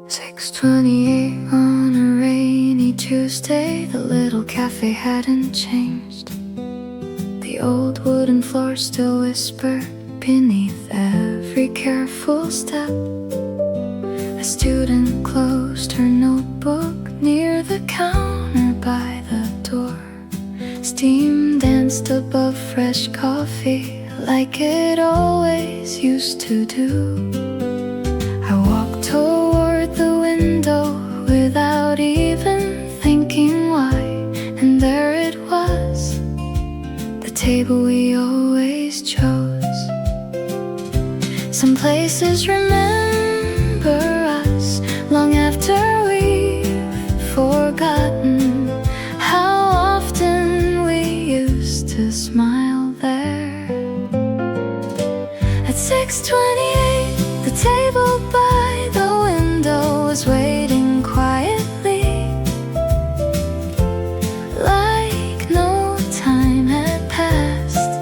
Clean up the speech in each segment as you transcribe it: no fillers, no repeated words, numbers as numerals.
"6:28 on a rainy Tuesday. The little cafe hadn't changed. The old wooden floor still whispered beneath every careful step. A student closed her notebook near the counter by the door. Steam danced above fresh coffee like it always used to do. I walked toward the window without even thinking why, and there it was, the table we always chose. Some places remember us long after we've forgotten how often we used to smile there. At 6:28, the table by the window was waiting quietly, like no time had passed.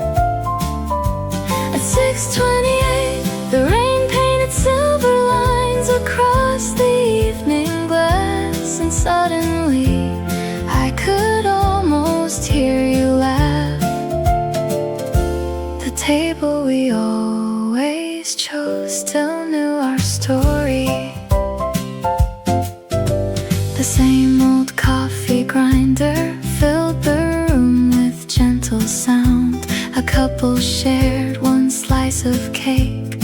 At 6:28, the rain painted silver lines across the evening glass, and suddenly I could almost hear you laugh. The table we always chose still knew our story. The same old coffee grinder filled the room with gentle sound. A couple shared one slice of cake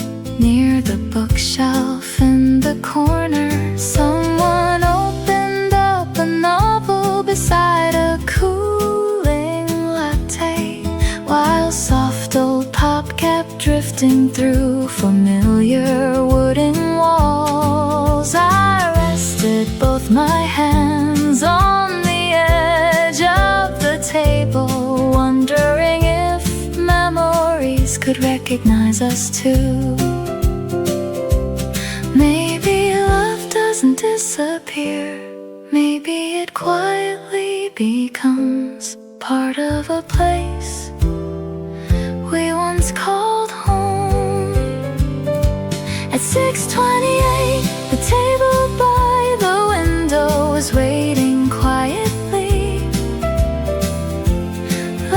near the bookshelf in the corner. Someone opened up a novel beside a cooling latte, while soft old pop kept drifting through familiar wooden walls. I rested both my hands on the edge of the table, wondering if memories could recognize us too. Maybe love doesn't disappear. Maybe it quietly becomes part of a place we once called home. At 6:28, the table by the window was waiting quietly,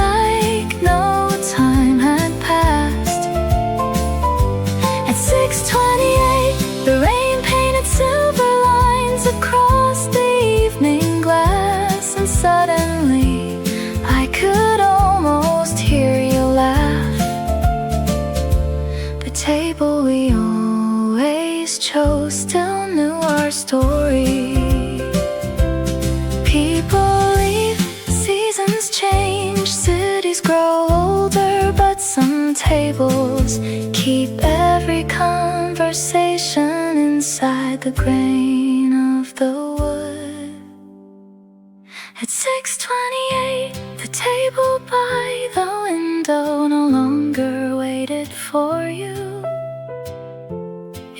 like no time had passed. At 6:28, the rain painted silver lines across the evening glass, and suddenly I could almost hear you laugh. The table we always chose still knew our story. People leave, seasons change, cities grow older, but some tables keep every conversation inside the grain of the wood. At 6:28, the table by the window no longer waited for you.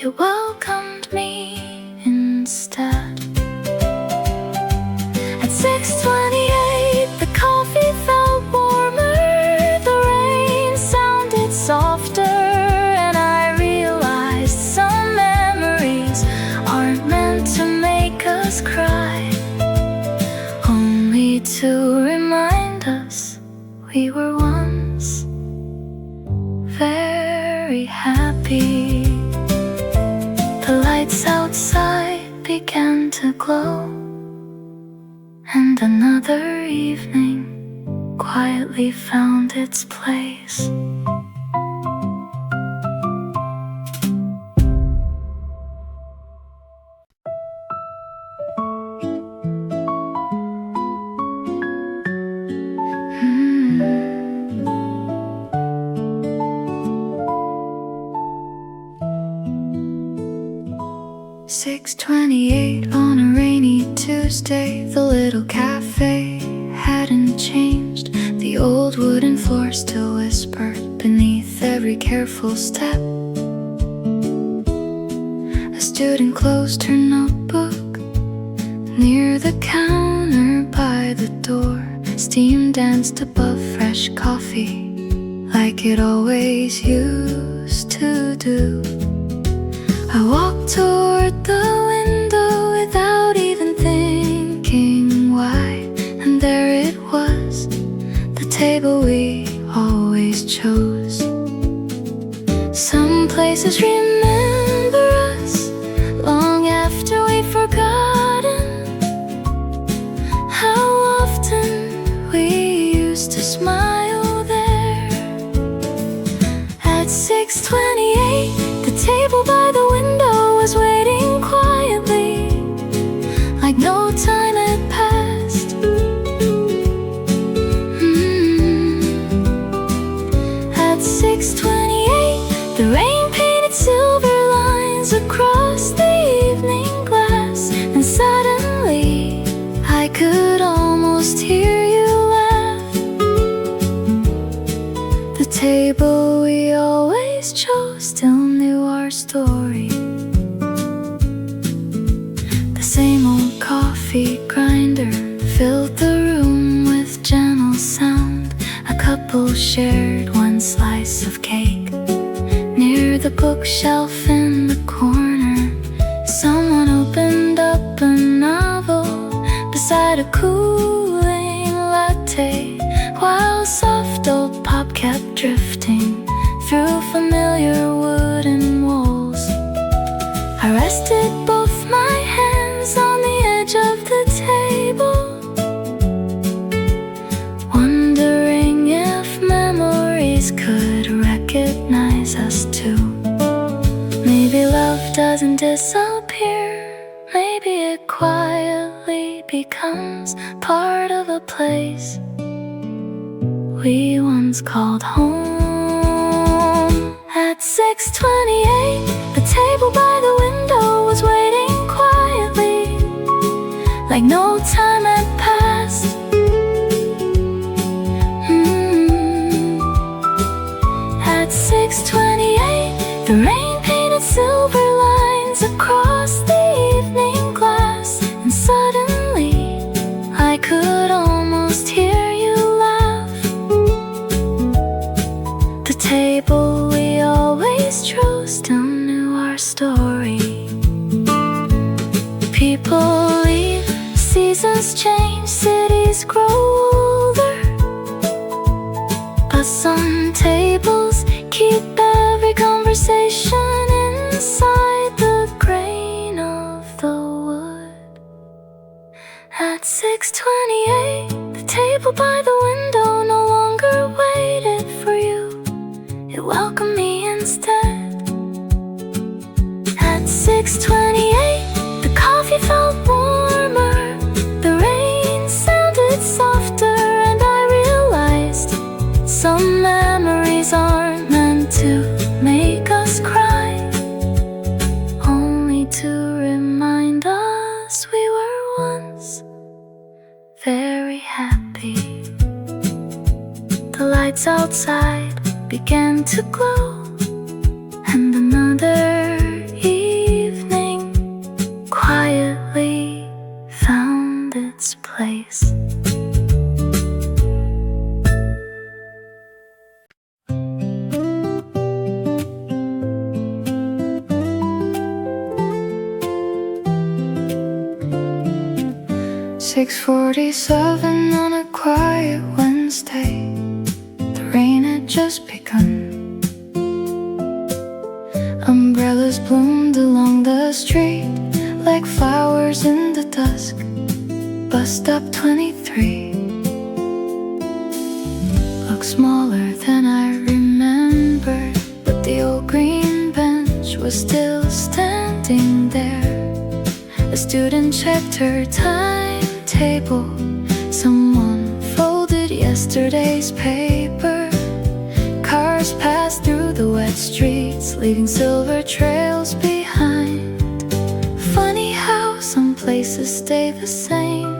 It welcomed me instead. At 6:28, the coffee felt warmer, the rain sounded softer, and I realized some memories aren't meant to make us cry, only to remind us we were once very happy. The lights outside began to glow, and another evening quietly found its place. "6:28 on a rainy Tuesday. The little cafe hadn't changed. The old wooden floor still whispered beneath every careful step. A student closed her notebook near the counter by the door. Steam danced above fresh coffee like it always used to do. I walked toward the window without even thinking why, and there it was, the table we always chose. Some places remember us long after we've forgotten how often we used to smile there. At 6:28, the table by the window was waiting quietly, like no time had passed. At 6:28, the rain painted silver lines across the evening glass, and suddenly I could almost hear you laugh. The table we always chose still knew our story. The same old coffee grinder filled the room with gentle sound. A couple shared one slice of cake. Near the bookshelf in the corner, someone opened up a novel beside a cooling latte, while soft old pop kept drifting through familiar wooden walls. I rested both my hands on the edge of the table, wondering if memories could recognize us too. Maybe love doesn't disappear, maybe it quietly becomes part of a place we once called home. At 6:28, the table by the window was waiting quietly, like no time had passed. At 6:28, the rain painted silver lines across the evening glass, and suddenly I could almost hear you laugh. The table we always chose still knew our story. People leave, seasons change, cities grow older, but some tables keep every conversation inside the grain of the wood. At 6:28, the table by the window no longer waited for you, it welcomed me instead. At 6:28, the coffee felt warmer, the rain sounded softer, and I realized some memories aren't meant to make us cry, only to remind us we were once very happy. The lights outside began to glow, and another evening quietly found its place. "6:47 on a quiet Wednesday. The rain had just begun. Umbrellas bloomed along the street like flowers in the dusk. Bus stop 23 looked smaller than I remembered, but the old green bench was still standing there. A student checked her timetable. Someone folded yesterday's paper. Cars passed through the wet streets, leaving silver trails behind. Funny how some places stay the same,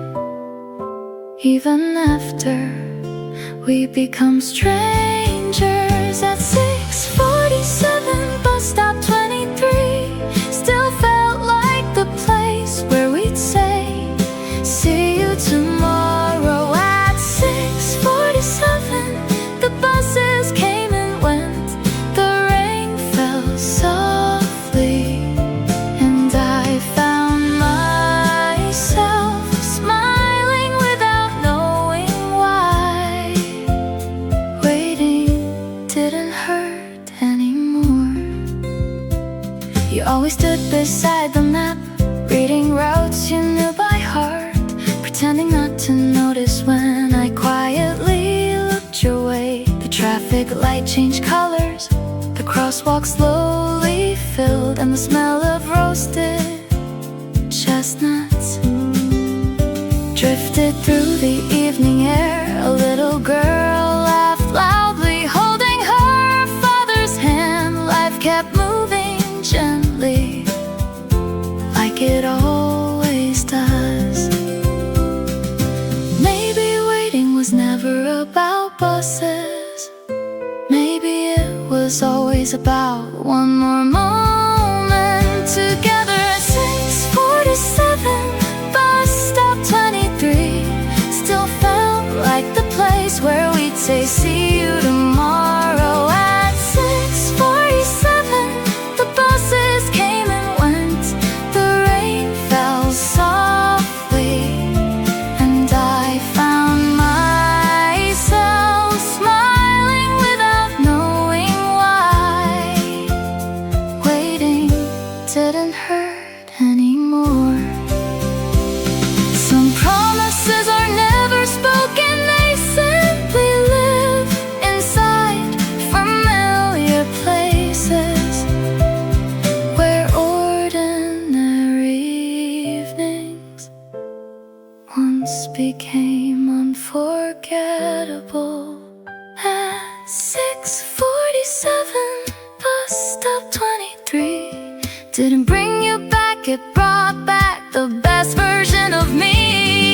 even after we become strangers. At 6:47, bus stop 23 still felt like the place where we'd say, see you tomorrow. At 6:47, the buses came We stood beside the map, reading routes you knew by heart, pretending not to notice when I quietly looked your way. The traffic light changed colors, the crosswalk slowly filled, and the smell of roasted chestnuts drifted through the evening air. A little girl laughed loudly, holding her father's hand. Life kept moving gently, like it always does. Maybe waiting was never about buses. Maybe it was always about one more moment together. At 6:47, bus stop 23 still felt like the place where we'd say see you tomorrow. At 6:47, the buses came and went, the rain fell softly, and I found myself smiling without knowing why. Waiting didn't hurt anymore. Some promises are never spoken, they simply live inside familiar places, where ordinary evenings once became unforgettable. At 6:47, bus stop 23 didn't bring you back, it brought back the best version of me.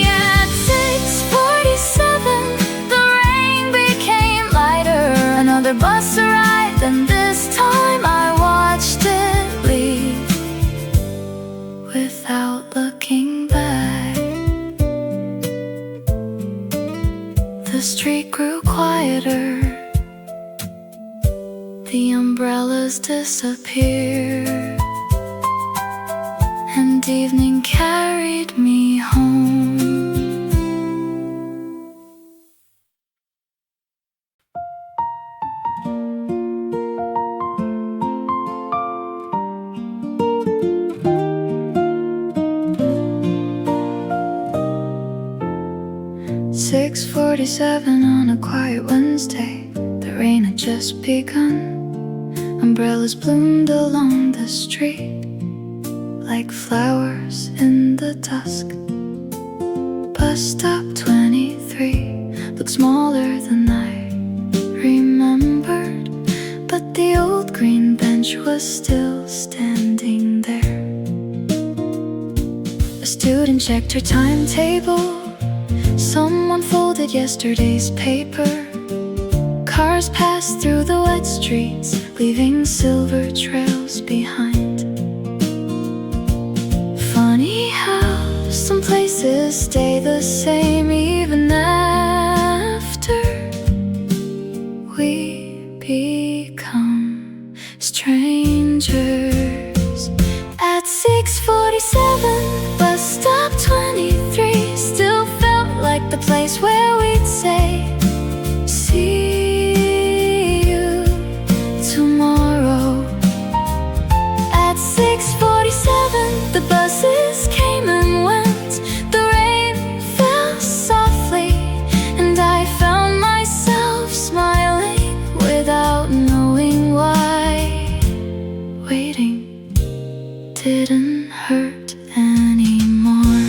At 6:47, the rain became lighter. Another bus arrived, and this time I watched it leave without looking back. The street grew quieter, the umbrellas disappeared, and evening carried me home. "6:47 on a quiet Wednesday. The rain had just begun. Umbrellas bloomed along the street like flowers in the dusk. Bus stop 23 looked smaller than I remembered, but the old green bench was still standing there. A student checked her timetable. Someone folded yesterday's paper. Cars passed through the wet streets, leaving silver trails behind. Funny how some places stay the same even after we become strangers. At 6:47, bus stop 23 still felt like the place where we'd say see you tomorrow. At 6:47, the buses came and went, the rain fell softly, and I found myself smiling without knowing why. Waiting didn't hurt anymore.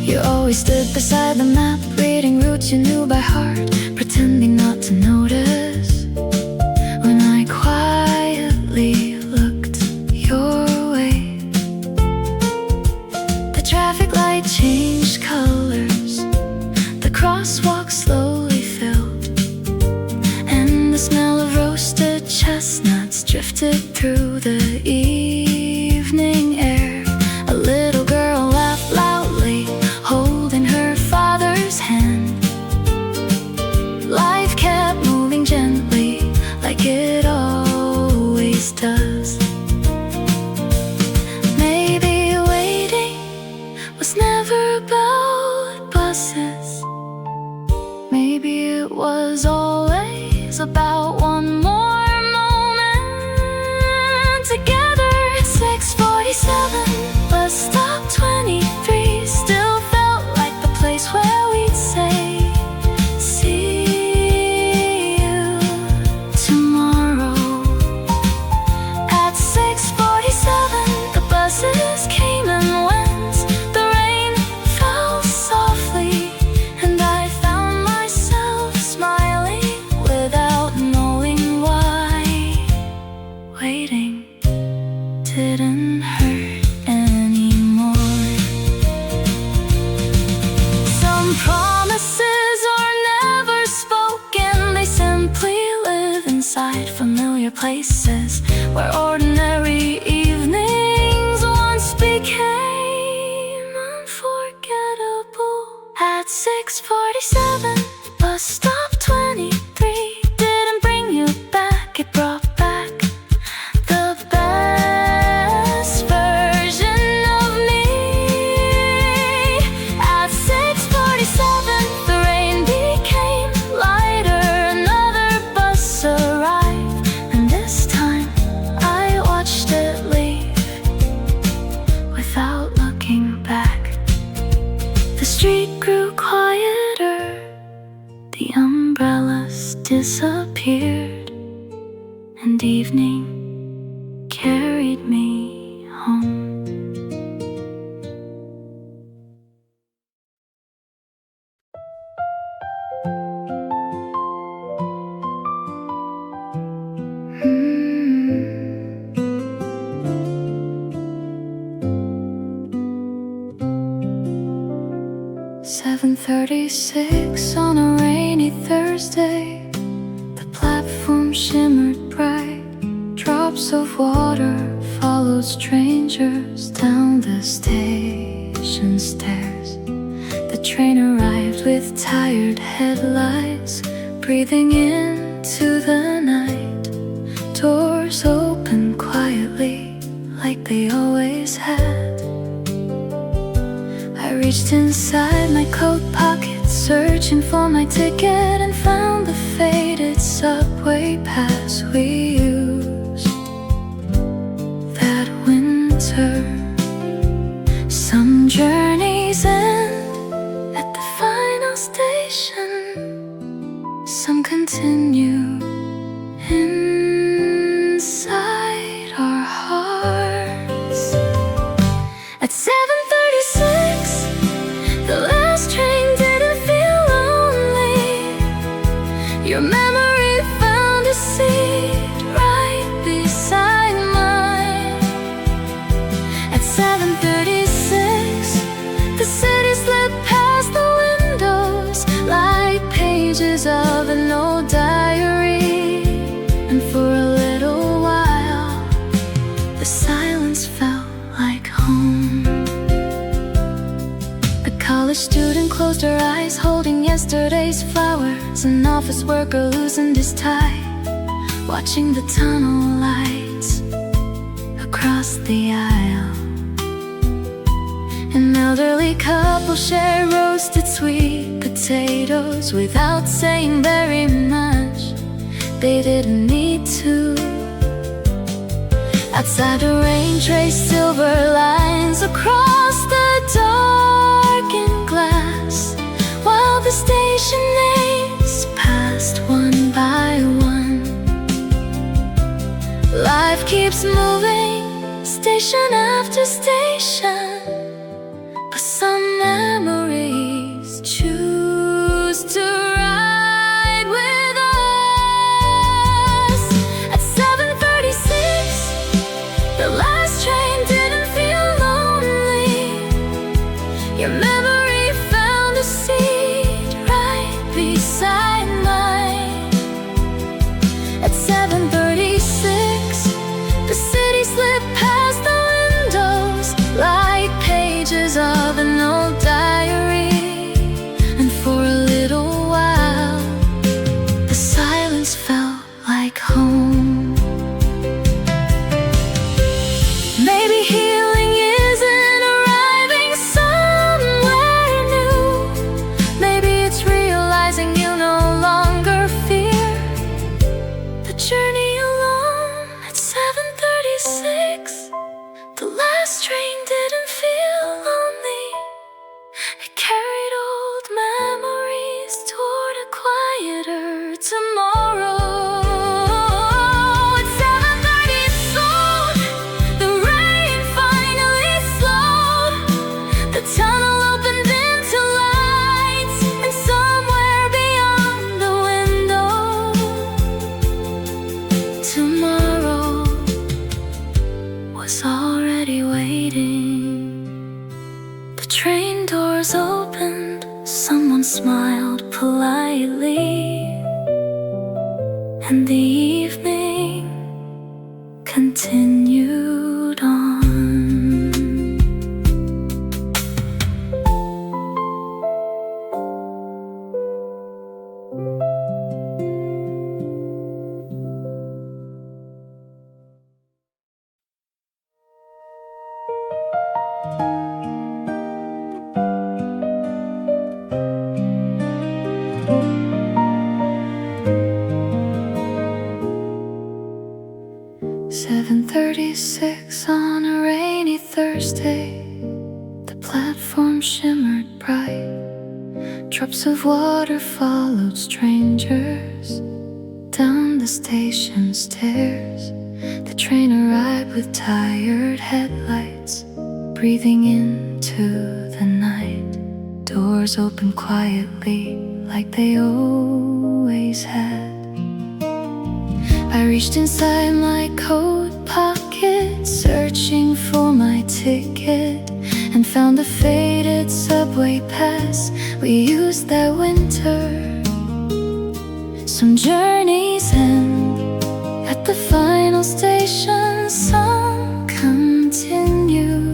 You always stood beside the map, reading routes you knew by heart, pretending not to notice when I quietly looked your way. The traffic light changed colors, the crosswalk slowly filled, and the smell of roasted chestnuts drifted through the evening air. A little girl laughed loudly, holding her father's hand. Life kept moving gently, like it always does. Maybe waiting was never about buses. Maybe it was always about one more moment familiar places where ordinary evenings once became unforgettable. At 6:47, bus stop 23 didn't bring you back, it brought back the best version of me. At 6:47, the rain became lighter, another bus arrived, and this time I watched it leave without looking back. The street grew quieter, the umbrellas disappeared, and evening carried me home. "7:36 on a rainy Thursday. The platform shimmered bright. Drops of water followed strangers down the station stairs. The train arrived with tired headlights, breathing into the night. Doors opened quietly, like they always had. I reached inside my coat pocket, searching for my ticket, and found the faded subway pass we used that winter. Some journeys end at the final station, some continue inside our hearts. At 7:36, the last train didn't feel lonely. Your memory found a seat right beside mine. At 7:36, the city slipped past the windows like pages of an old diary. And for a little while, the silence felt like home. A college student closed her eyes, holding yesterday's flowers. An office worker loosened his tie, watching the tunnel lights across the aisle. An elderly couple shared roasted sweet potatoes without saying very much. They didn't need to. Outside, the rain traced silver lines across the darkened glass, while the station names passed one by one. Life keeps moving, station after station, but some memories choose to ride with us. At 7:36, the last train didn't feel lonely. Your memory found a seat right beside mine. At 7:36, the city slipped past the windows like pages of an old diary. And for a little while, the silence felt like home. Maybe healing isn't arriving somewhere new. Maybe it's realizing you no longer fear the journey alone. At 7:36, the last train didn't feel lonely. It carried old memories toward a quieter tomorrow. At 7:32, the rain finally slowed. The tunnel opened into lights, and somewhere beyond the window, tomorrow was already waiting. The train doors opened, someone smiled politely, and the evening daughter followed strangers down the station stairs. The train arrived with tired headlights, breathing into the night. Doors opened quietly like they always had. I reached inside my coat pocket, searching for my ticket, and found a faded subway pass we used that winter. Some journeys end at the final station, some continue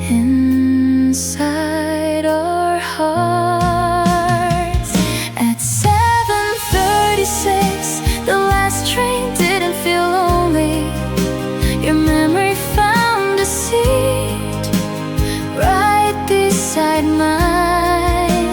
inside our hearts. At 7:36, the last train didn't feel lonely. Your memory found a seat right beside mine.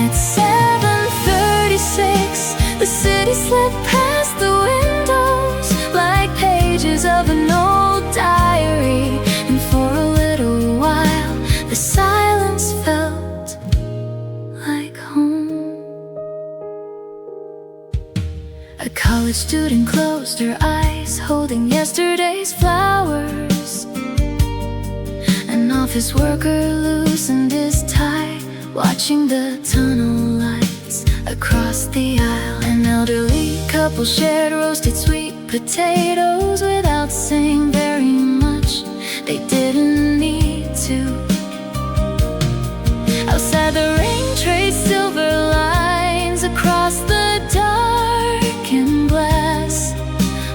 At 7:36, the city slipped past the windows like pages of an old diary. And for a little while, the silence felt like home. A college student closed her eyes, holding yesterday's flowers. An office worker loosened his tie, watching the tunnel lights across the aisle. An elderly couple shared roasted sweet potatoes without saying very much. They didn't need to. Outside, the rain traced silver lines across the darkened glass,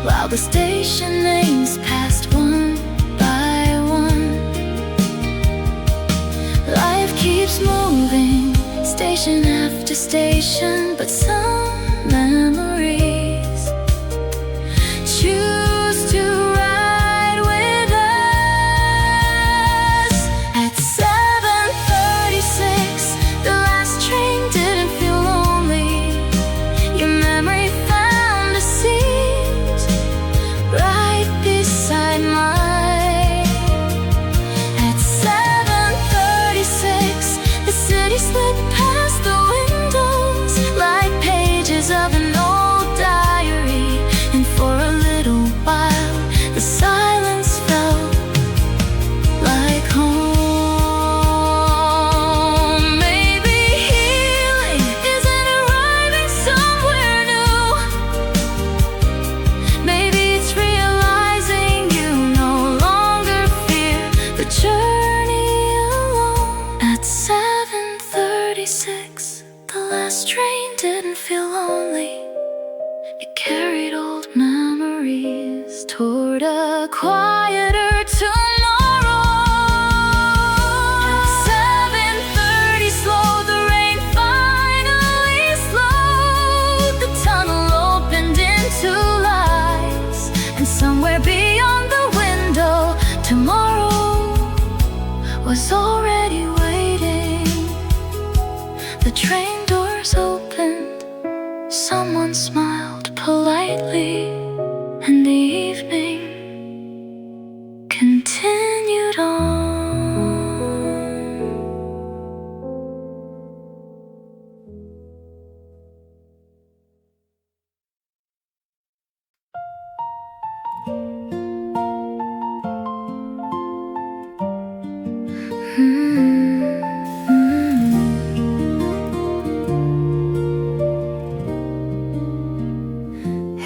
while the station names passed one by one. Life keeps moving, station after station, but some memories choose to ride with us. At 7:36, the last train didn't feel lonely. Your memory found a seat right beside mine. At 7:36, the city slipped past the windows like pages of an old diary. And for a little while, the silence felt like home. Maybe healing isn't arriving somewhere new. Maybe it's realizing you no longer fear the journey alone. At 7:36, the last train didn't feel lonely. It carried old memories toward a quieter tomorrow. At 7:30, slow, the rain finally slowed. The tunnel opened into lights, and somewhere beyond the window, tomorrow was already waiting. The train doors opened, someone smiled politely, and the evening continued on.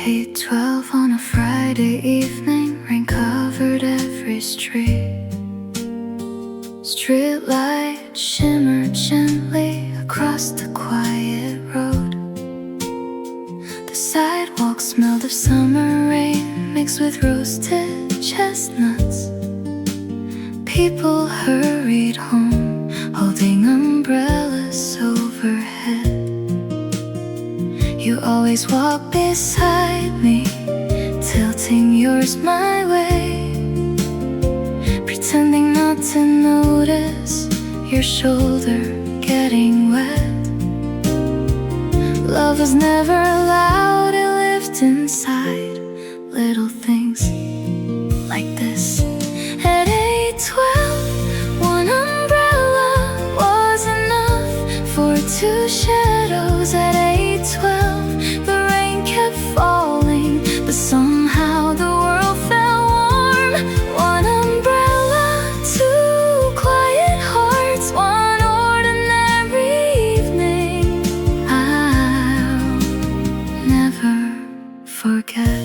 Eight 12 on a Friday evening, rain covered every street. Street lights shimmered gently across the quiet road. The sidewalk smelled of summer rain mixed with roasted chestnuts. People hurried home, holding umbrellas overhead. You always walk beside me, tilting yours my way, pretending not to notice your shoulder getting wet. Love was never loud, it lived inside little things like this. At 8:12, one umbrella was enough for shadows at 8:12. The rain kept falling, but somehow the world felt warm. One umbrella, two quiet hearts, one ordinary evening I'll never forget.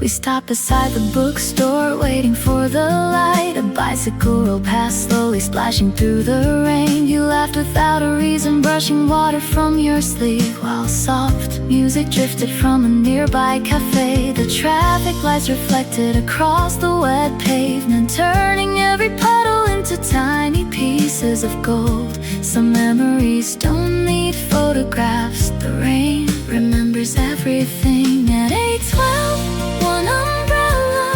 We stopped beside the bookstore, waiting for the light. A bicycle rolled past, slowly splashing through the rain. You laughed without a reason, brushing water from your sleeve, while soft music drifted from a nearby cafe. The traffic lights reflected across the wet pavement, turning every puddle into tiny pieces of gold. Some memories don't need photographs. The rain remembers everything. At 8:12, one umbrella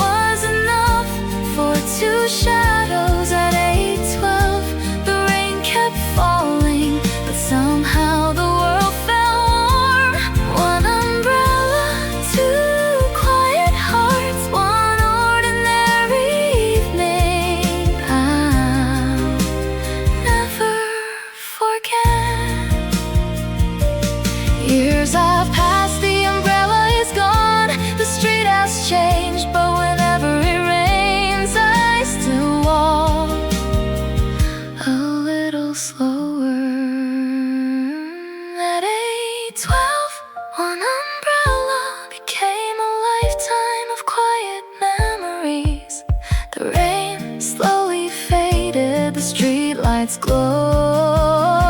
was enough for two shadows. At 8:12, the rain kept falling, but somehow the world felt warm. One umbrella, two quiet hearts, one ordinary evening I'll never forget. Years have passed, the umbrella is gone. The street has changed, but whenever it rains, I still walk a little slower. At 8:12, one umbrella became a lifetime of quiet memories. The rain slowly faded, the street lights glowed,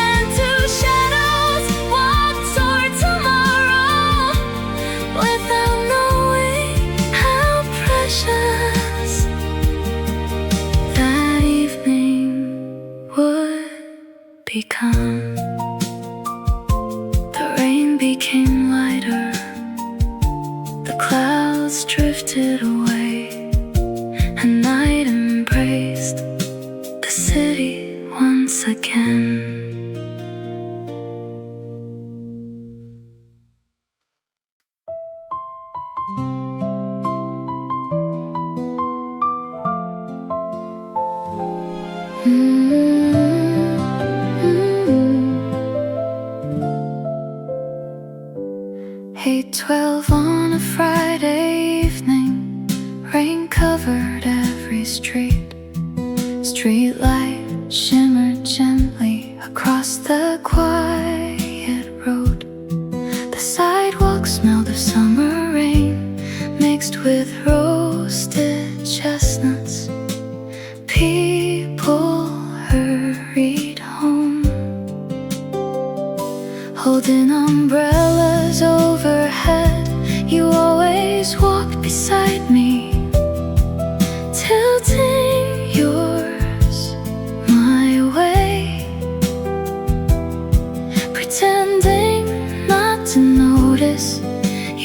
and two shadows walked toward tomorrow without knowing how precious that evening would become. The rain became lighter, the clouds drifted away, and night embraced the city once again. Eight 12 on a Friday evening, rain covered every street. Streetlight shimmered gently across the quiet road. The sidewalk smelled of summer rain, mixed with roasted chestnuts. People hurried home, holding umbrellas overhead. You always walked beside me, tilting yours my way, pretending not to notice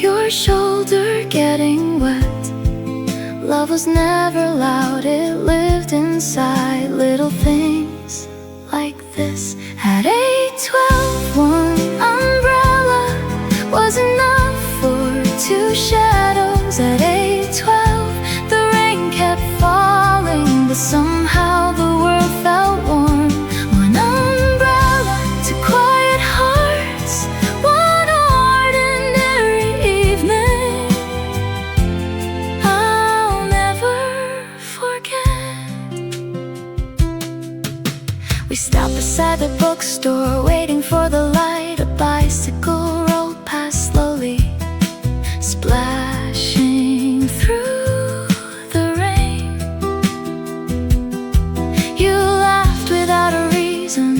your shoulder getting wet. Love was never loud, it lived inside little things like this. At 8:12, one umbrella was enough for two shadows. At 8:12, the rain kept falling, but somehow the world felt warm. One umbrella, two quiet hearts, one ordinary evening I'll never forget. We stopped beside the bookstore, waiting for the light. A bicycle rolled past slowly, splashing through the rain. You laughed without a reason,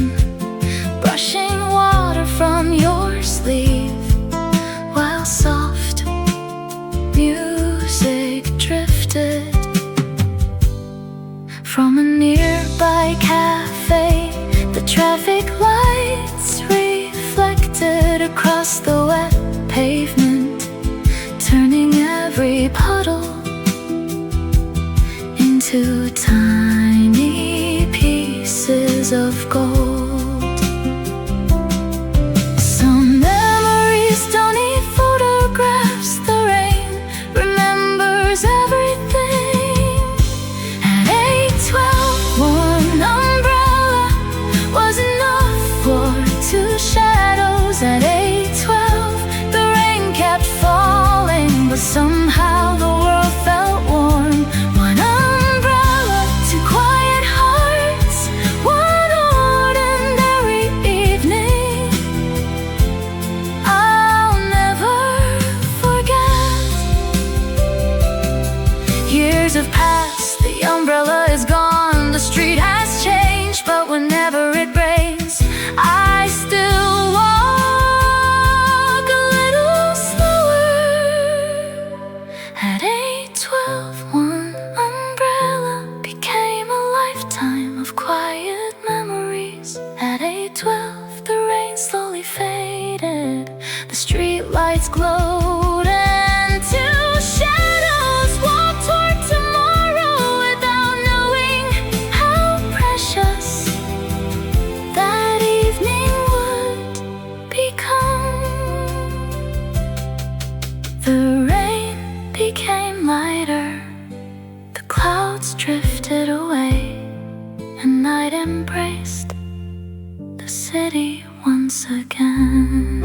brushing water from your sleeve, while soft music drifted from a nearby cafe. The traffic lights reflected across the wet pavement, turning every puddle into tiny pieces of gold. Some memories don't need photographs. The rain remembers everything. At 8:12, one umbrella whenever it rains, I still walk a little slower. At 8:12, one umbrella became a lifetime of quiet memories. At 8:12, the rain slowly faded, the street lights glowed, and two shadows walked toward tomorrow without knowing how precious that evening would become. The rain became lighter, the clouds drifted away, and night embraced the city once again.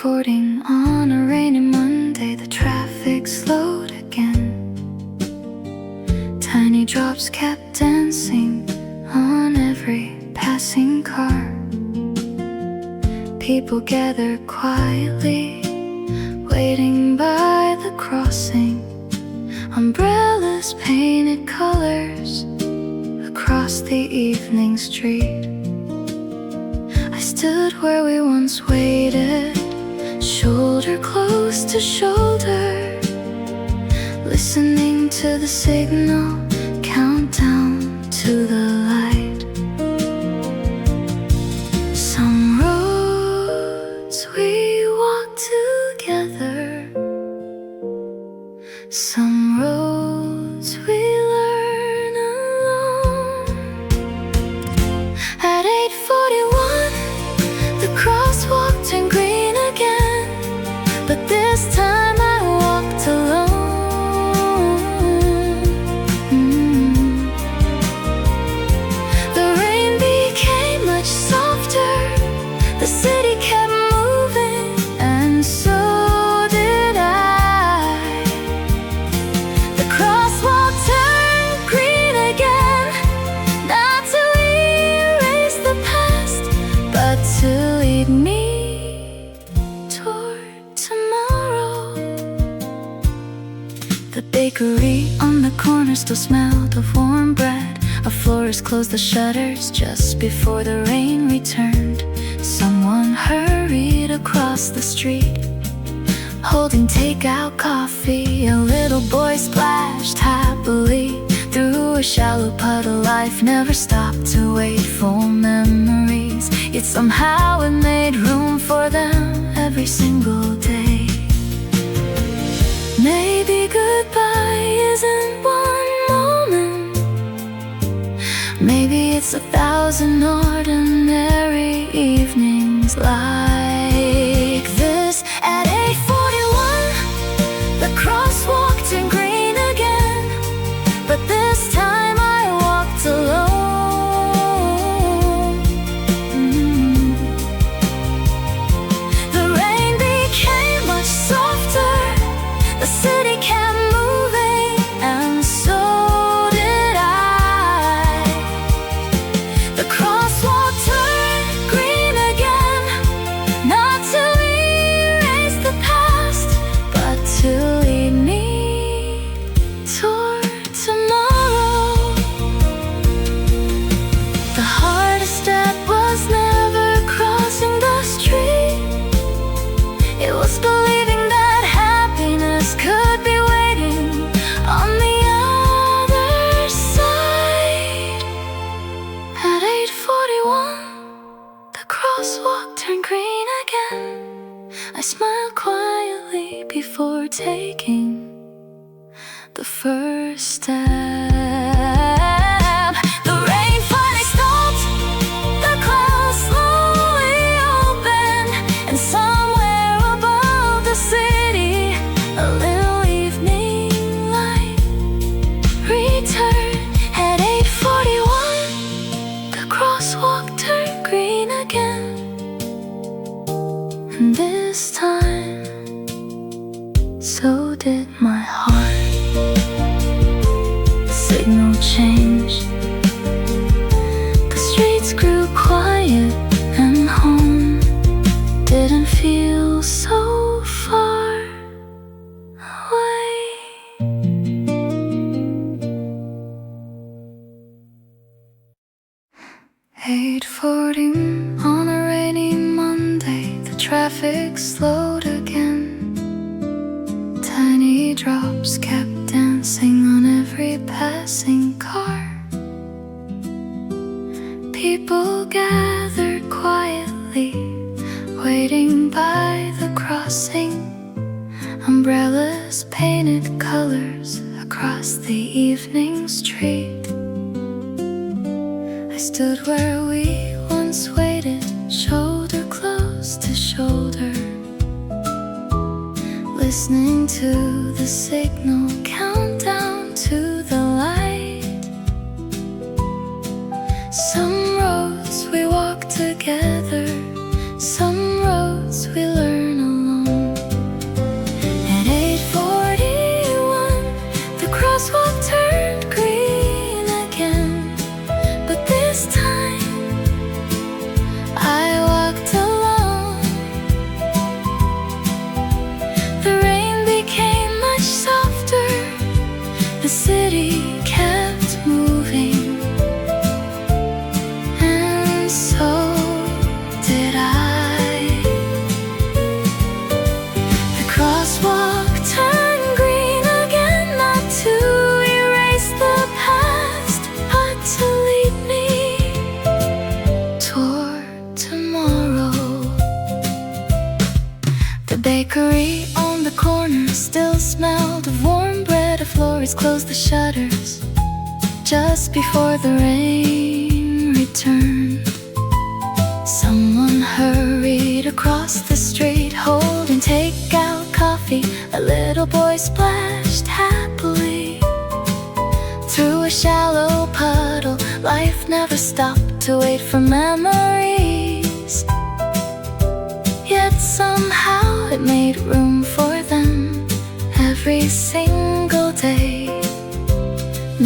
Fording on a rainy Monday, the traffic slowed again. Tiny drops kept dancing on every passing car. People gathered quietly, waiting by the crossing. Umbrellas painted colors across the evening street. I stood where we once waited, shoulder close to shoulder, listening to the signal countdown to the light. Some roads we walked together, some roads we learn alone. At 8:41, the crosswalk turned green again, but this time I walked alone. The rain became much softer, the city kept moving, and so did I. The crosswalk turned green again, not to erase the past, but to lead me toward tomorrow. The bakery on the corner still smelled of warm bread. A florist closed the shutters just before the rain returned. Someone hurried across the street, holding takeout coffee. A little boy splashed happily through a shallow puddle. Life never stopped to wait for memories, yet somehow it made room for them every single day. Maybe goodbye isn't one moment, maybe it's 1,000 ordinary evenings like this. At 8:41, the crosswalk turned green again, but this time I walked alone. The rain became much softer, the city kept moving, and so did I. The crosswalk turned green again, traffic slowed again. Tiny drops kept dancing on every passing car. People gathered quietly, waiting by the crossing. Umbrellas painted colors across the evening street. I stood where we once waited, shoulder close to shoulder, listening to the signal countdown to the light. Some roads we walk together, some roads we learn alone. At 8:41, the crosswalk turned green again, but this time I walked alone. The rain became much softer, the city kept moving, and so did I. The crosswalk turned green again, not to erase the past, but to lead me toward tomorrow. The bakery on the corner still smelled of warm bread. A florist closed the shutters just before the rain returned. Someone hurried across the street holding takeout coffee. A little boy splashed happily through a shallow puddle. Life never stopped to wait for memories, yet somehow it made room for them every single day.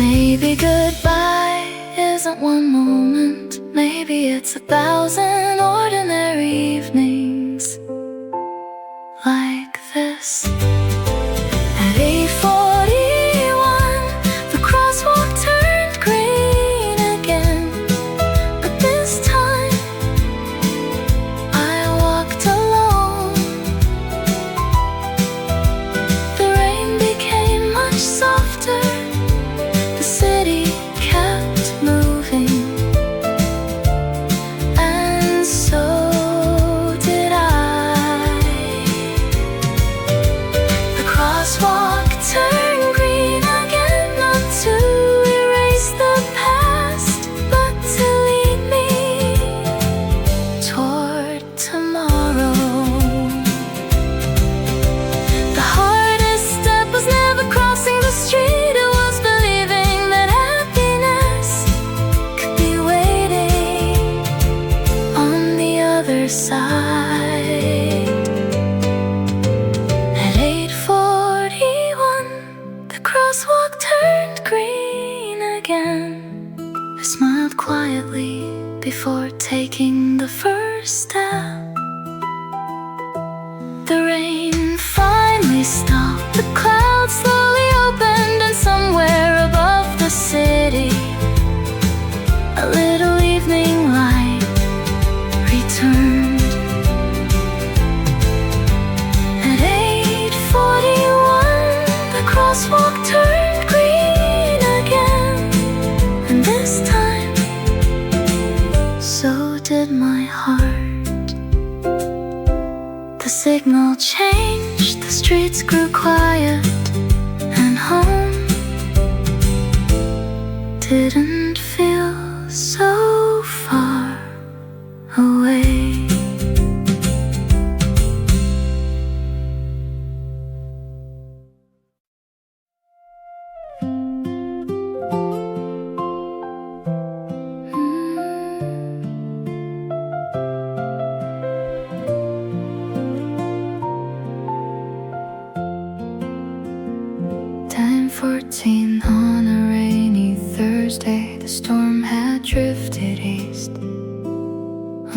Maybe goodbye isn't one moment, maybe it's 1,000 ordinary evenings like this. At 8:41, the crosswalk turned green again, but this time I walked alone. The rain became much softer, the city kept moving, and so did I. The crosswalk turned green again, not to erase the past, but to lead me toward tomorrow. The hardest step was never crossing the street, it was believing that happiness could be waiting on the other side. At 8:41, the crosswalk turned green again. I smiled quietly before taking the first step. The rain finally stopped, the clouds slowly opened, and somewhere above the city, a little evening light returned. At 8:41, the crosswalk turned green again, and this time, so did my heart. The signal changed, the streets grew quiet, and home didn't feel so far away. Time 14 on a rainy Thursday, the storm had drifted east.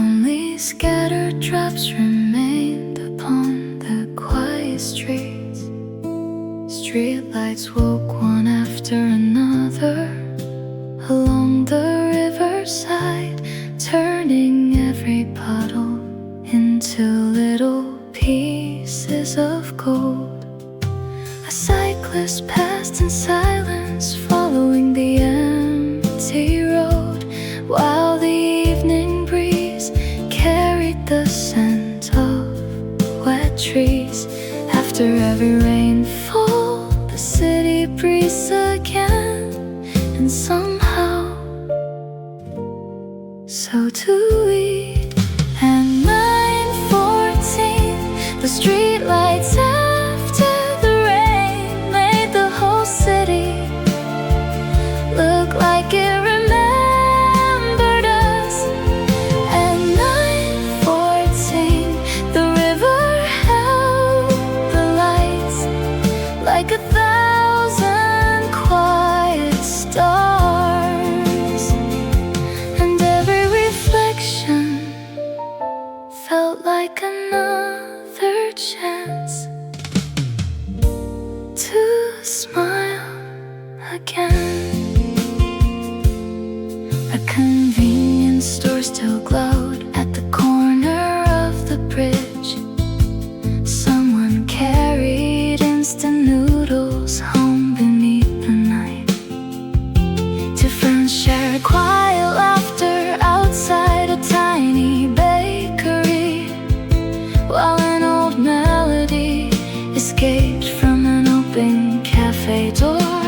Only scattered drops remained upon the quiet streets. Streetlights woke one after another along the riverside, turning every puddle into little and somehow so do we. At 9:14, the streetlights after the rain made the whole city look like it remembered us. At 9:14, the river held the lights like 1,000 quiet stars, and every reflection felt like another chance to smile again. A convenience store still glowed at the corner of the bridge. Someone carried instant noodles home beneath the night. Two friends shared quiet laughter outside a tiny bakery, while an old melody escaped from an open cafe door.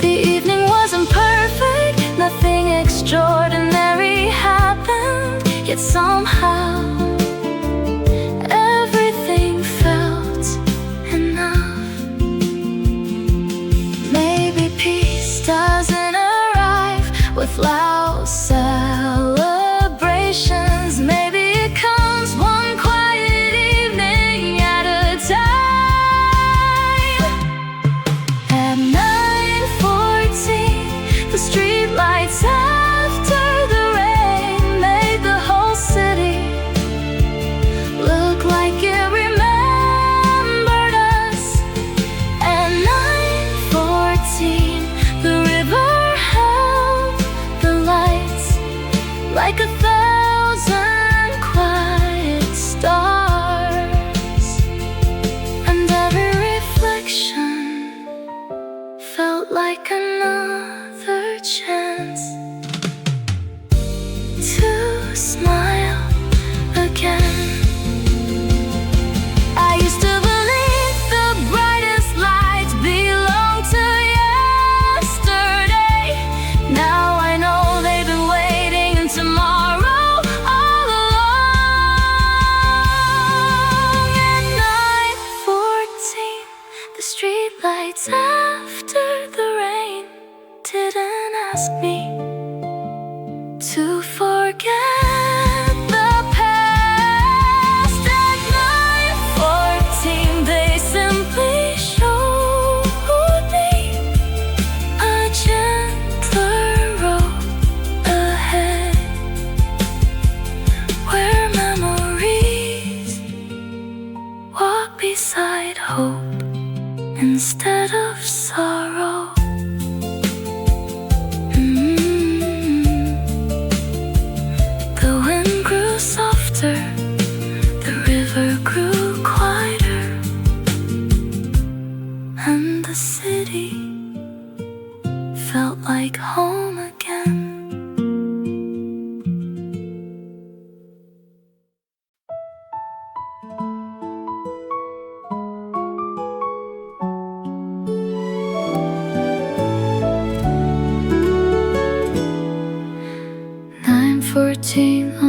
The evening wasn't perfect, nothing extraordinary happened, yet somehow everything felt enough. Maybe peace doesn't arrive with loud celebrations. Maybe it comes one quiet evening at a time. At 9:14, the streetlights after the rain made the whole city look like it remembered us. At 9:14, the river held the lights like 1,000 quiet stars, and every reflection felt like another chance to smile again. I used to believe the brightest lights belonged to yesterday. Now I know they've been waiting in tomorrow all along. At 9:14, the streetlights after the rain didn't ask me to forget the past. At 9:14, they simply showed me a gentler road ahead, where memories walk beside hope instead of sorrow. The wind grew softer, the river grew quieter, and the city felt like home again.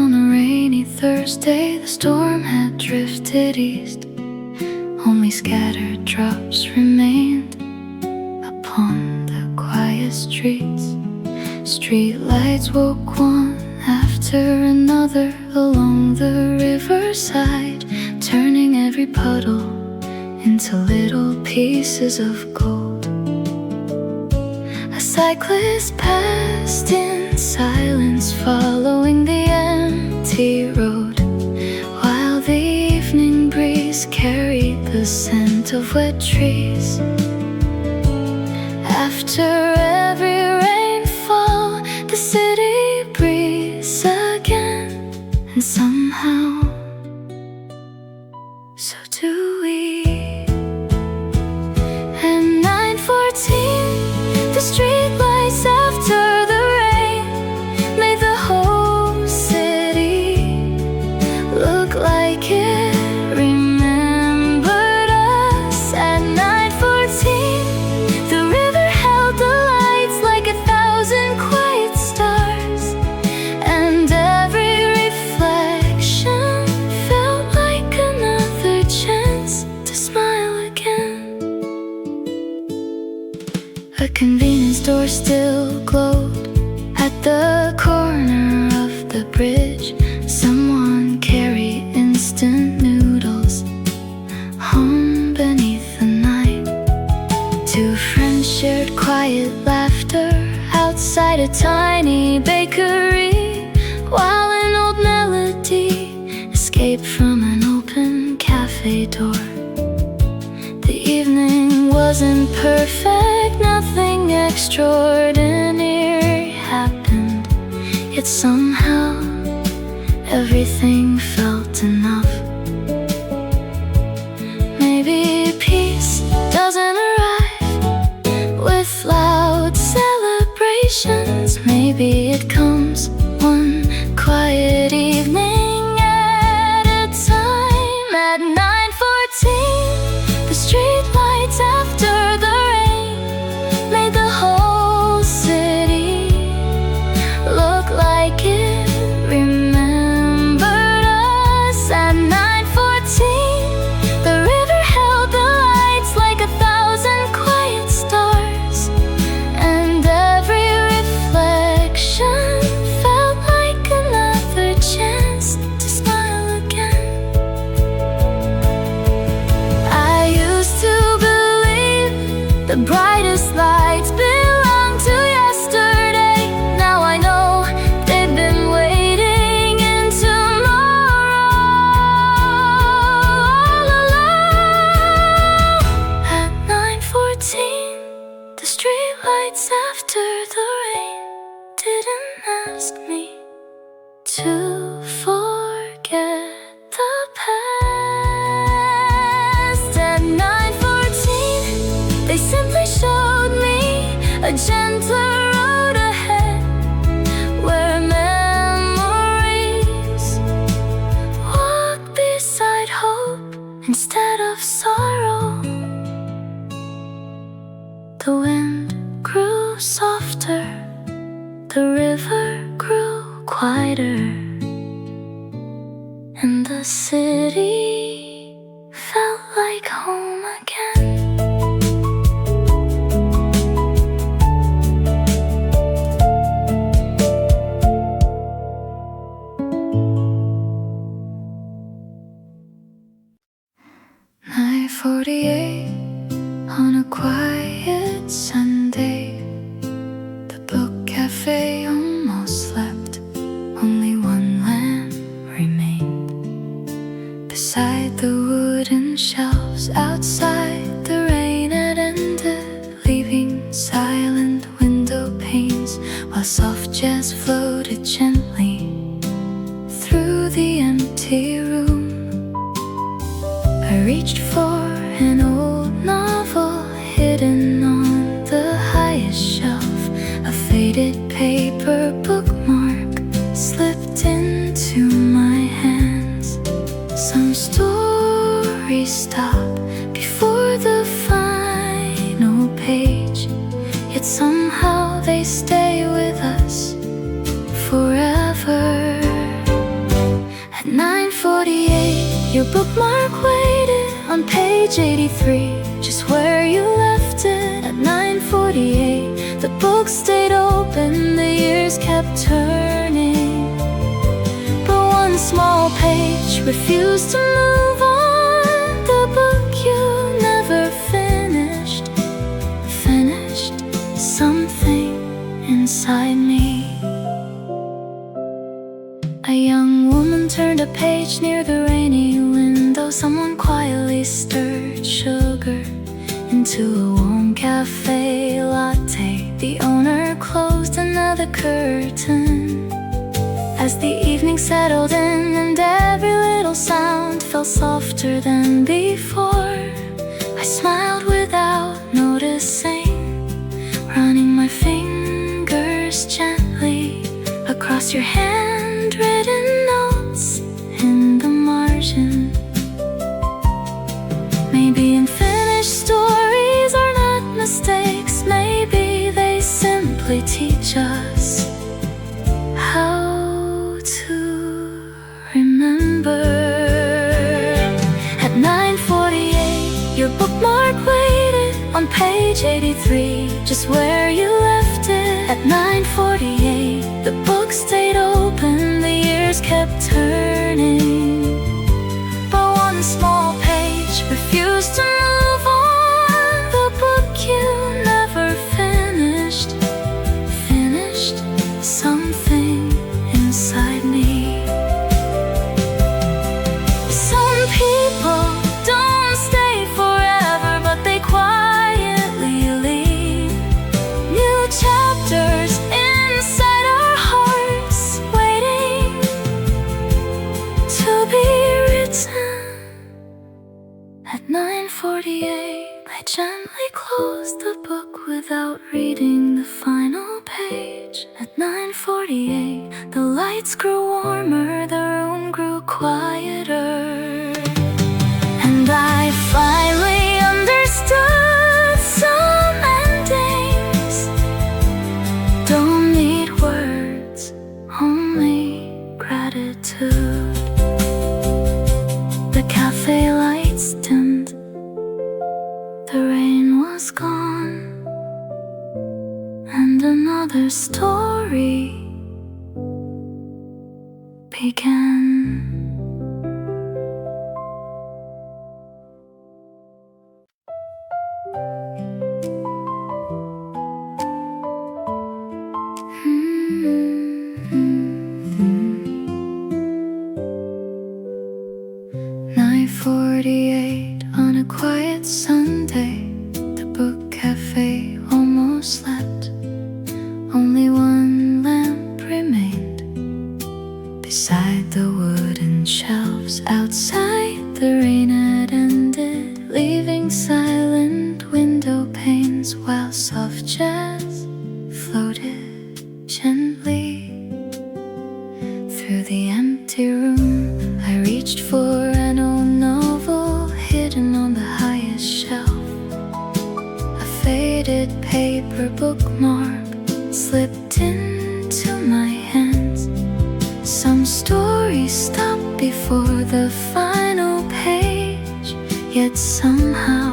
On a rainy Thursday, the storm had drifted east. Only scattered drops remained upon the quiet streets. Street lights woke one after another along the riverside, turning every puddle into little pieces of gold. A cyclist passed in silence, following the empty road, while the evening breeze carried the scent of wet trees. After every rainfall, the city breathes again, and somehow so do we. At 9:14, the streetlights after the rain made the whole city look like it remembered us. At 9:14, the river held the light the corner of the bridge, someone carried instant noodles home beneath the night. Two friends shared quiet laughter outside a tiny bakery, while an old melody escaped from an open cafe door. The evening wasn't perfect, nothing extraordinary happened, yet somehow everything felt enough. Maybe peace doesn't arrive with loud celebrations. Maybe it comes one quiet evening at a time. At 9:14, the street lights after the rain made the whole city look like it remembered us. At 9:14, the river held the lights like 1,000 quiet stars, and every reflection felt like another chance to smile again. I used to believe the brightest lights belong to yesterday. Now I know they've been waiting in tomorrow all along. At 9:14, the street lights after the rain didn't ask me to forget the past. At 9:14, they simply showed me a gentler road ahead, where memories walk beside hope instead of sorrow. The wind grew softer, the river grew quieter, and the city felt like home again. Night 48 on a quiet Sunday. The book cafe almost slept, only one lamp remained beside the wooden shelves outside. The rain had ended, leaving silent window panes, while soft jazz floated gently through the empty room. I reached for an old novel hidden on the highest shelf. A faded paper bookmark slipped into my hands. Some stories stop before the final page, yet somehow they stay with us forever. At 9:48, your bookmark waited on page 83, just where you left it. At 9:48, the book stayed open, the years kept turning, but one small page refused to move on. The book you never finished something inside me. A young woman turned a page near the rainy window. Someone quietly stirred sugar into a warm cafe latte. The owner closed another curtain as the evening settled in, and every little sound felt softer than before. I smiled without noticing, running my fingers gently across your handwritten notes in the margin. Maybe unfinished stories are not mistakes. Maybe they simply teach us how to remember. At 9:48, your bookmark waited on page 83, just where you left it. At 9:48, kept turning, but one small page refused to move on. The book you never finished something inside me. Some people don't stay forever, but they quietly leave new chapters inside our hearts, waiting to be written. At 9:48, I gently closed the book without reading the final page. At 9:48, the lights grew warmer, the room grew quieter, and I finally understood some endings don't need words, only gratitude. The cafe lights dimmed, the rain was gone, and another story began. "9:48 on a quiet Sunday, the book cafe almost slept. Only one lamp remained beside the wooden shelves outside. The rain had ended, leaving silent window panes, while soft jazz floated gently through the empty room. I reached for an old novel hidden on the highest shelf. A faded paper bookmark slipped into my hands. Some stories stop before the final page, yet somehow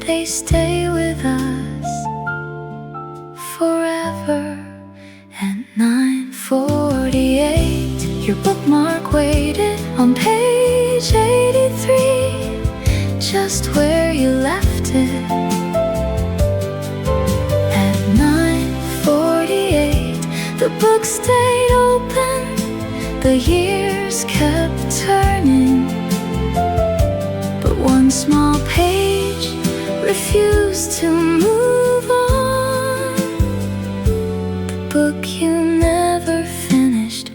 they stay with us forever. At 9:48, your bookmark waited on page 83, just where you left it. At 9:48, the book stayed open, the years kept turning, but one small page refused to move on. The book you never finished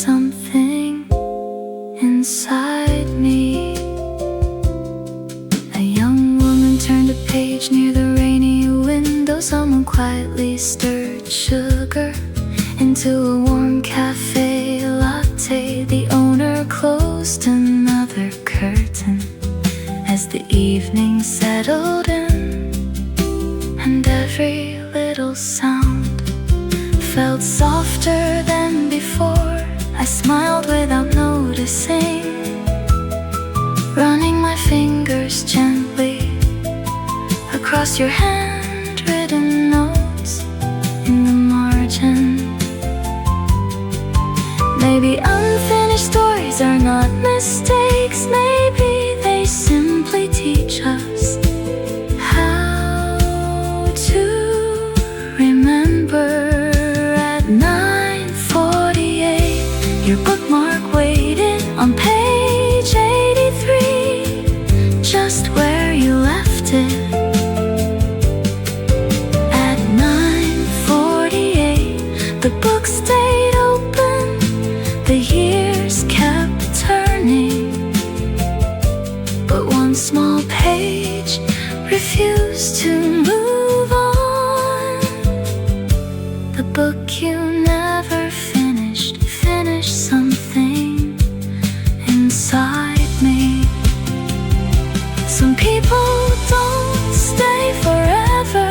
something inside me. A young woman turned a page near the rainy window. Someone quietly stirred sugar into a warm cafe latte. The owner closed another curtain as the evening settled in, and every little sound felt softer than before. I smiled without noticing, running my fingers gently across your handwritten notes in the margin. Maybe unfinished stories are not mistakes. Maybe they simply teach us how to remember. At 9:48, your bookmark waited on page 83, just where you left it. At 9:48, the book stayed open, the years kept turning, but one small page refused to move on. The book you never finished something inside me. Some people don't stay forever,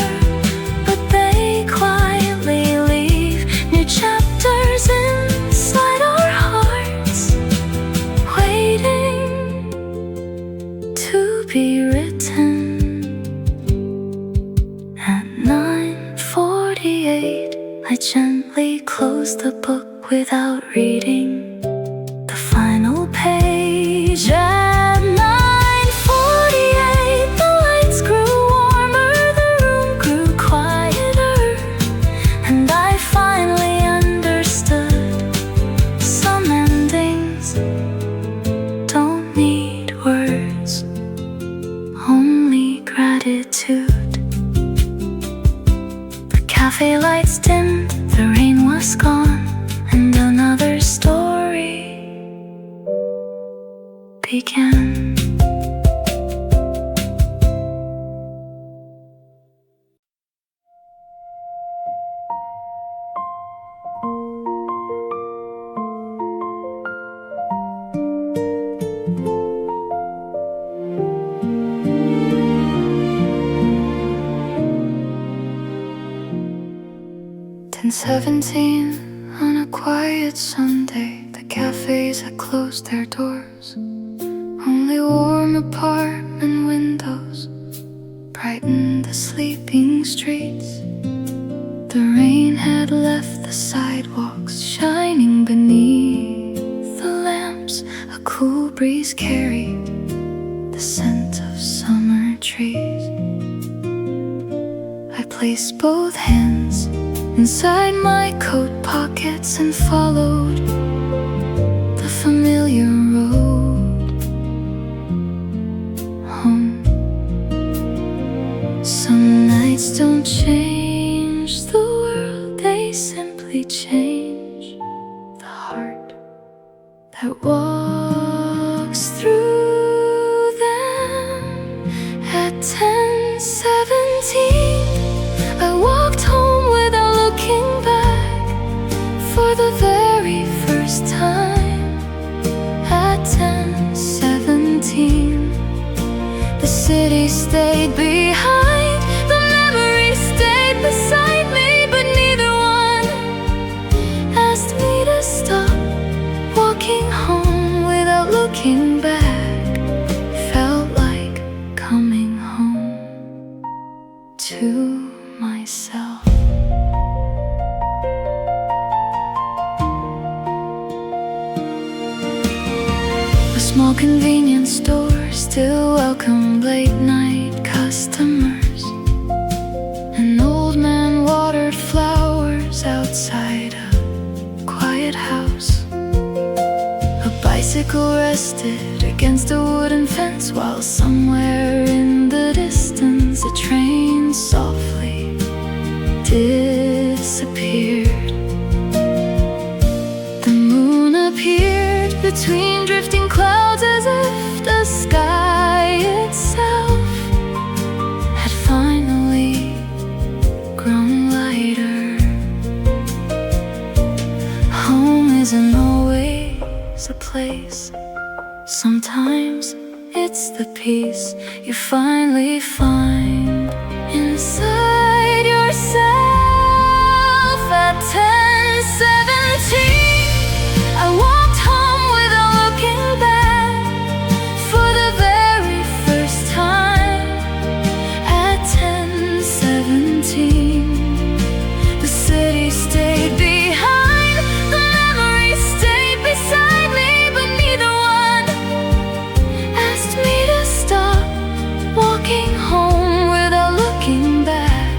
but they quietly leave new chapters inside our hearts, waiting to be written. At 9:48, I gently closed the book without reading was gone, and another story began. And 17 on a quiet Sunday, the cafes had closed their doors. Only warm apartment windows brightened the sleeping streets. The rain had left the sidewalks shining beneath the lamps. A cool breeze carried the scent of summer trees. I placed both hands inside my coat pockets and followed the familiar road home. Some nights don't change the world, they simply change the heart that walks through them. At 10:17 I walked home without looking back for the very first time. At 10:17 the city stayed behind, the memories stayed beside me, but neither one asked me to stop. Walking home without looking back felt like coming home to myself. A small convenience store still welcomed late-night customers. An old man watered flowers outside a quiet house. A bicycle rested against a wooden fence, while somewhere in the distance a train softly disappeared. The moon appeared between drifting clouds, as if the sky itself had finally grown lighter. Home isn't always a place. Sometimes it's the peace you finally find inside yourself. At 10:17 I walked home without looking back for the very first time. At 10:17 the city stayed behind, the memories stayed beside me, but neither one asked me to stop. Walking home without looking back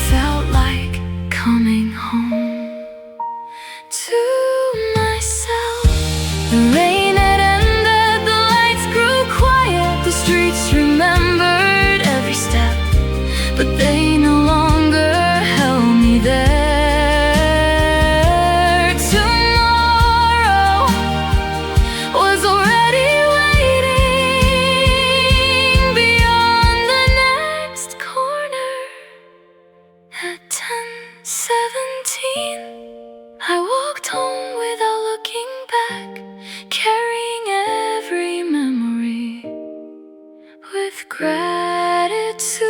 felt like coming home to myself. The rain had ended, the lights grew quiet, the streets remembered every step, but they no longer held me there. Tomorrow was already waiting beyond the next corner. At 10:17 I walked home without looking back, carrying every memory with gratitude.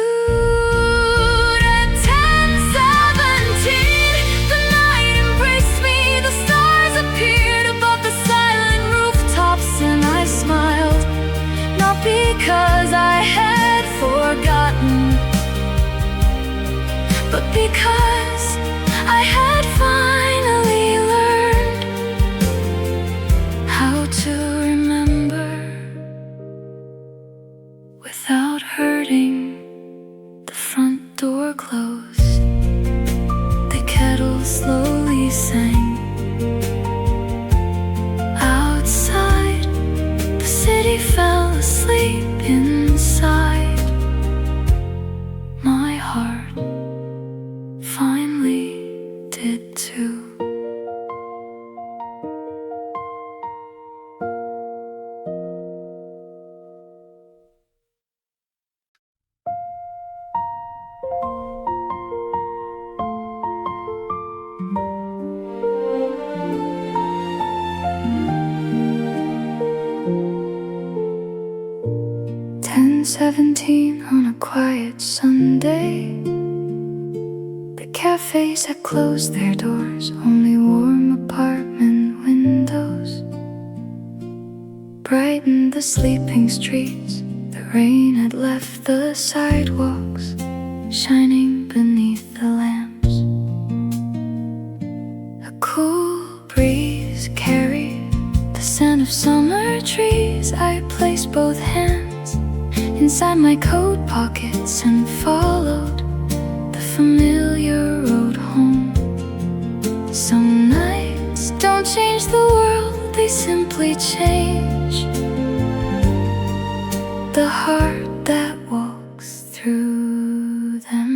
At 10:17 the night embraced me, the stars appeared above the silent rooftops, and I smiled, not because I had forgotten, but because I had finally learned how to remember without hurting. The front door closed, the kettle slowly sang. Outside, the city fell asleep inside. My heart finally did too. quiet Sunday. The cafes had closed their doors, only warm apartment windows brightened the sleeping streets. The rain had left the sidewalks shining beneath the lamps. A cool breeze carried the scent of summer trees. I placed both hands inside my coat pockets and followed the familiar road home. Some nights don't change the world, they simply change the heart that walks through them.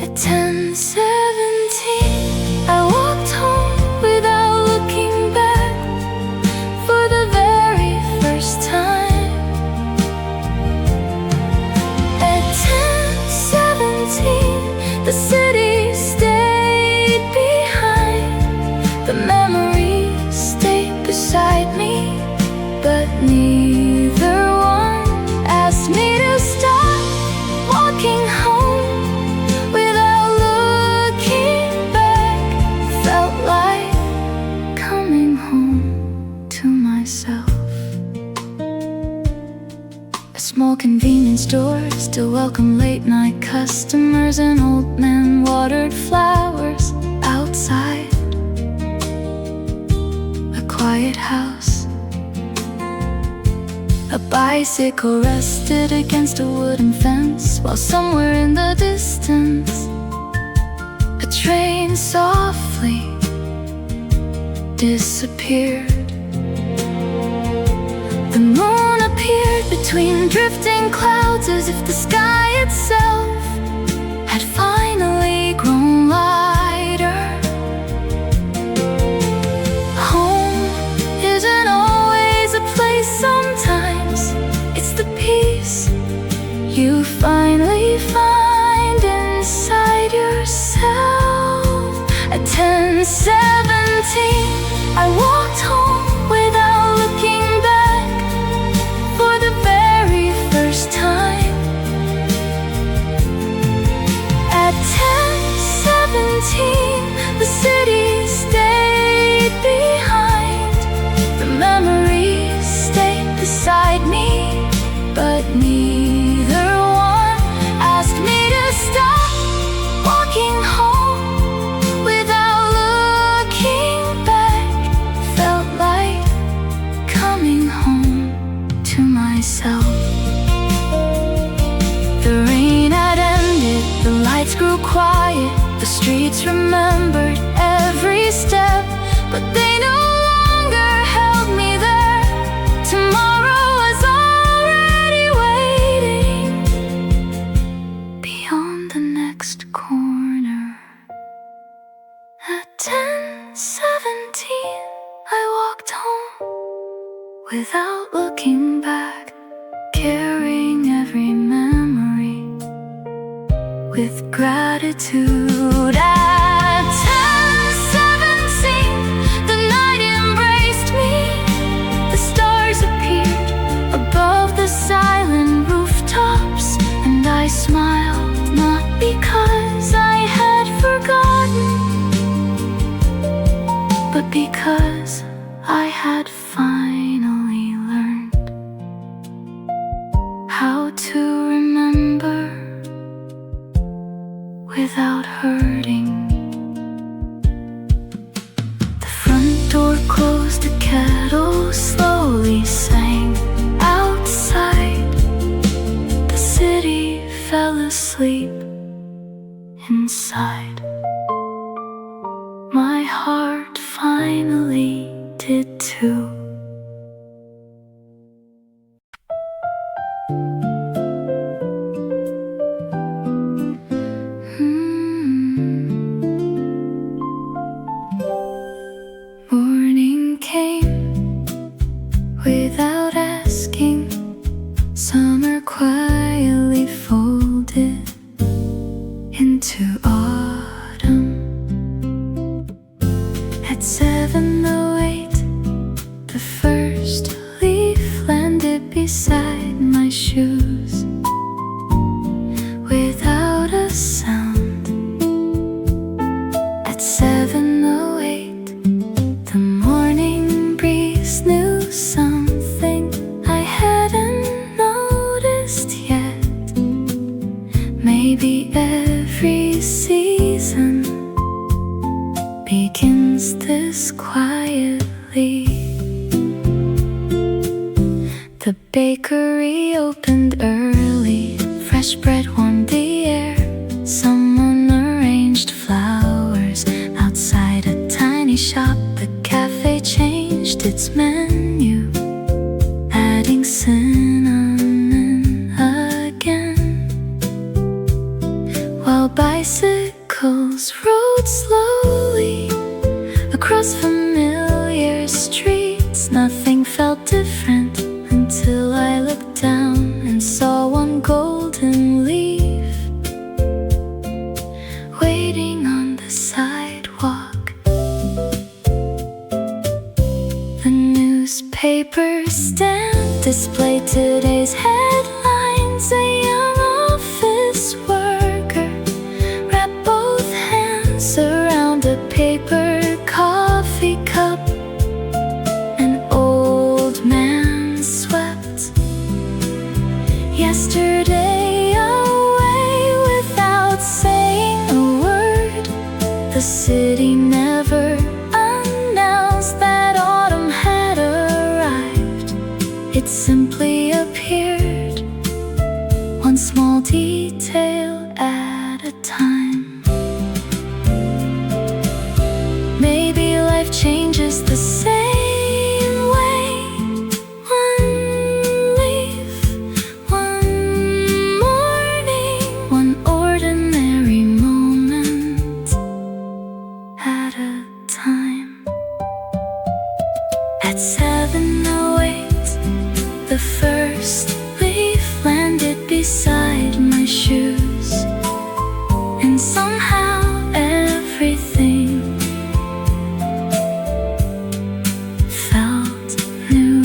At 10:17, I walked home without looking back for the very first time. At 10:17, the city stayed behind. The memories stayed beside me, but neither one asked me to stop walking home without looking back. Felt like coming home to myself. A small convenience store still welcomed late night customers. An old man watered flowers outside a quiet house. A bicycle rested against a wooden fence, while somewhere in the distance a train softly disappeared. The moon appeared between drifting clouds, as if the sky itself had finally grown lighter. Home isn't always a place, sometimes it's the peace you finally find inside yourself. At 10:17, I walked home without looking back for the very first time. At 10:17, the city stayed behind. The memories stayed beside me, but neither one asked me to stop walking home without looking back. Felt like coming home to myself. The rain had ended, the lights grew quiet. The streets remembered every step, but they no longer held me there. Tomorrow was already waiting beyond the next corner. At 10:17, I walked home without looking back, carrying every memory with gratitude. At 10:17, the night embraced me. The stars appeared above the silent rooftops, and I smiled, not because I had forgotten, but because I had finally learned how to remember without hurting. The front door closed, the kettle slowly sang. Outside, the city fell asleep. Inside, my heart finally did too. Morning came without asking. Summer quietly folded into autumn. At 7:08, the 7:08, the morning breeze knew something I hadn't noticed yet. Maybe every season begins this quietly. The bakery opened early, fresh bread warmed the air. Someone arranged flowers outside a tiny shop. The cafe changed its menu, adding cinnamon again, while bicycles rode slowly across familiar streets. Nothing felt different until I looked down and saw one golden leaf waiting on the sidewalk. The newspaper stand displayed today's headlines. A young office worker wrapped both hands around a paper coffee cup. An old man swept yesterday away without saying a word. The city never announced that autumn had arrived. It simply appeared, one small detail at a time. Maybe life changes the same way. One leaf, one morning, one ordinary moment at a time. At 7:08, the first leaf landed beside my shoes, and somehow everything felt new.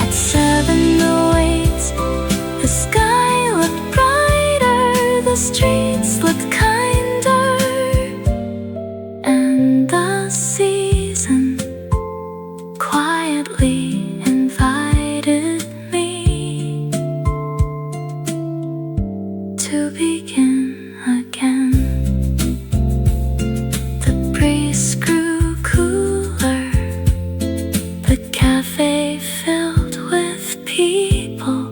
At 7:08, the sky looked brighter, the streets looked kinder, and the season quietly invited me to begin again. The breeze grew cooler, the cafe filled with people,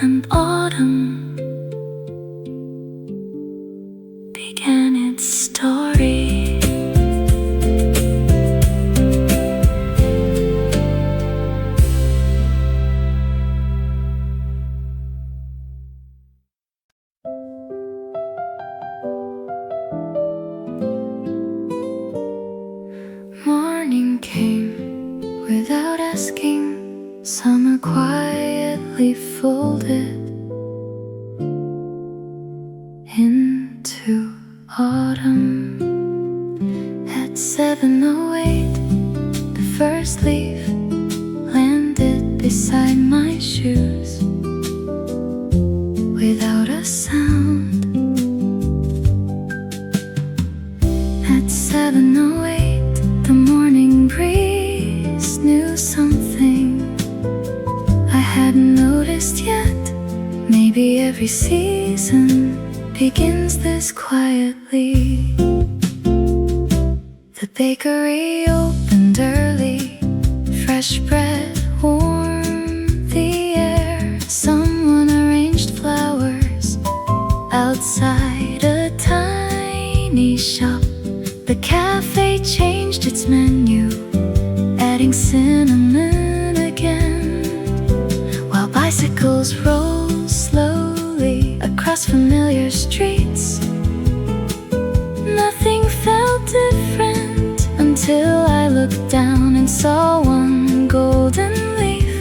and autumn began its story. Morning came without asking. Summer quietly folded into autumn. At 7:08, the first leaf landed beside my shoes without a sound. At 7:08, the morning breeze knew something I hadn't noticed yet. Maybe every season begins this quietly. The bakery opened early, fresh bread warmed the air. Someone arranged flowers outside a tiny shop. The cafe changed its menu, adding cinnamon again, while bicycles rolled slowly across familiar streets. Nothing felt different until I looked down and saw one golden leaf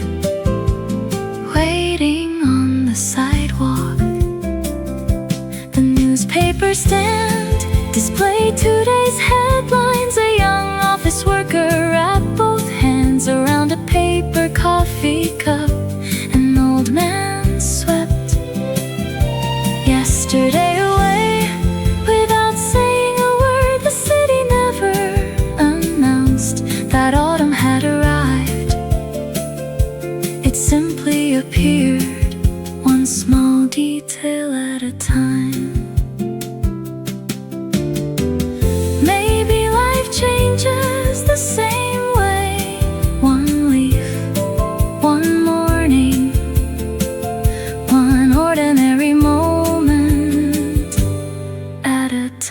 waiting on the sidewalk. The newspaper stand displayed today's headlines. A young office worker wrapped both hands around a paper coffee cup. An old man swept yesterday away without saying a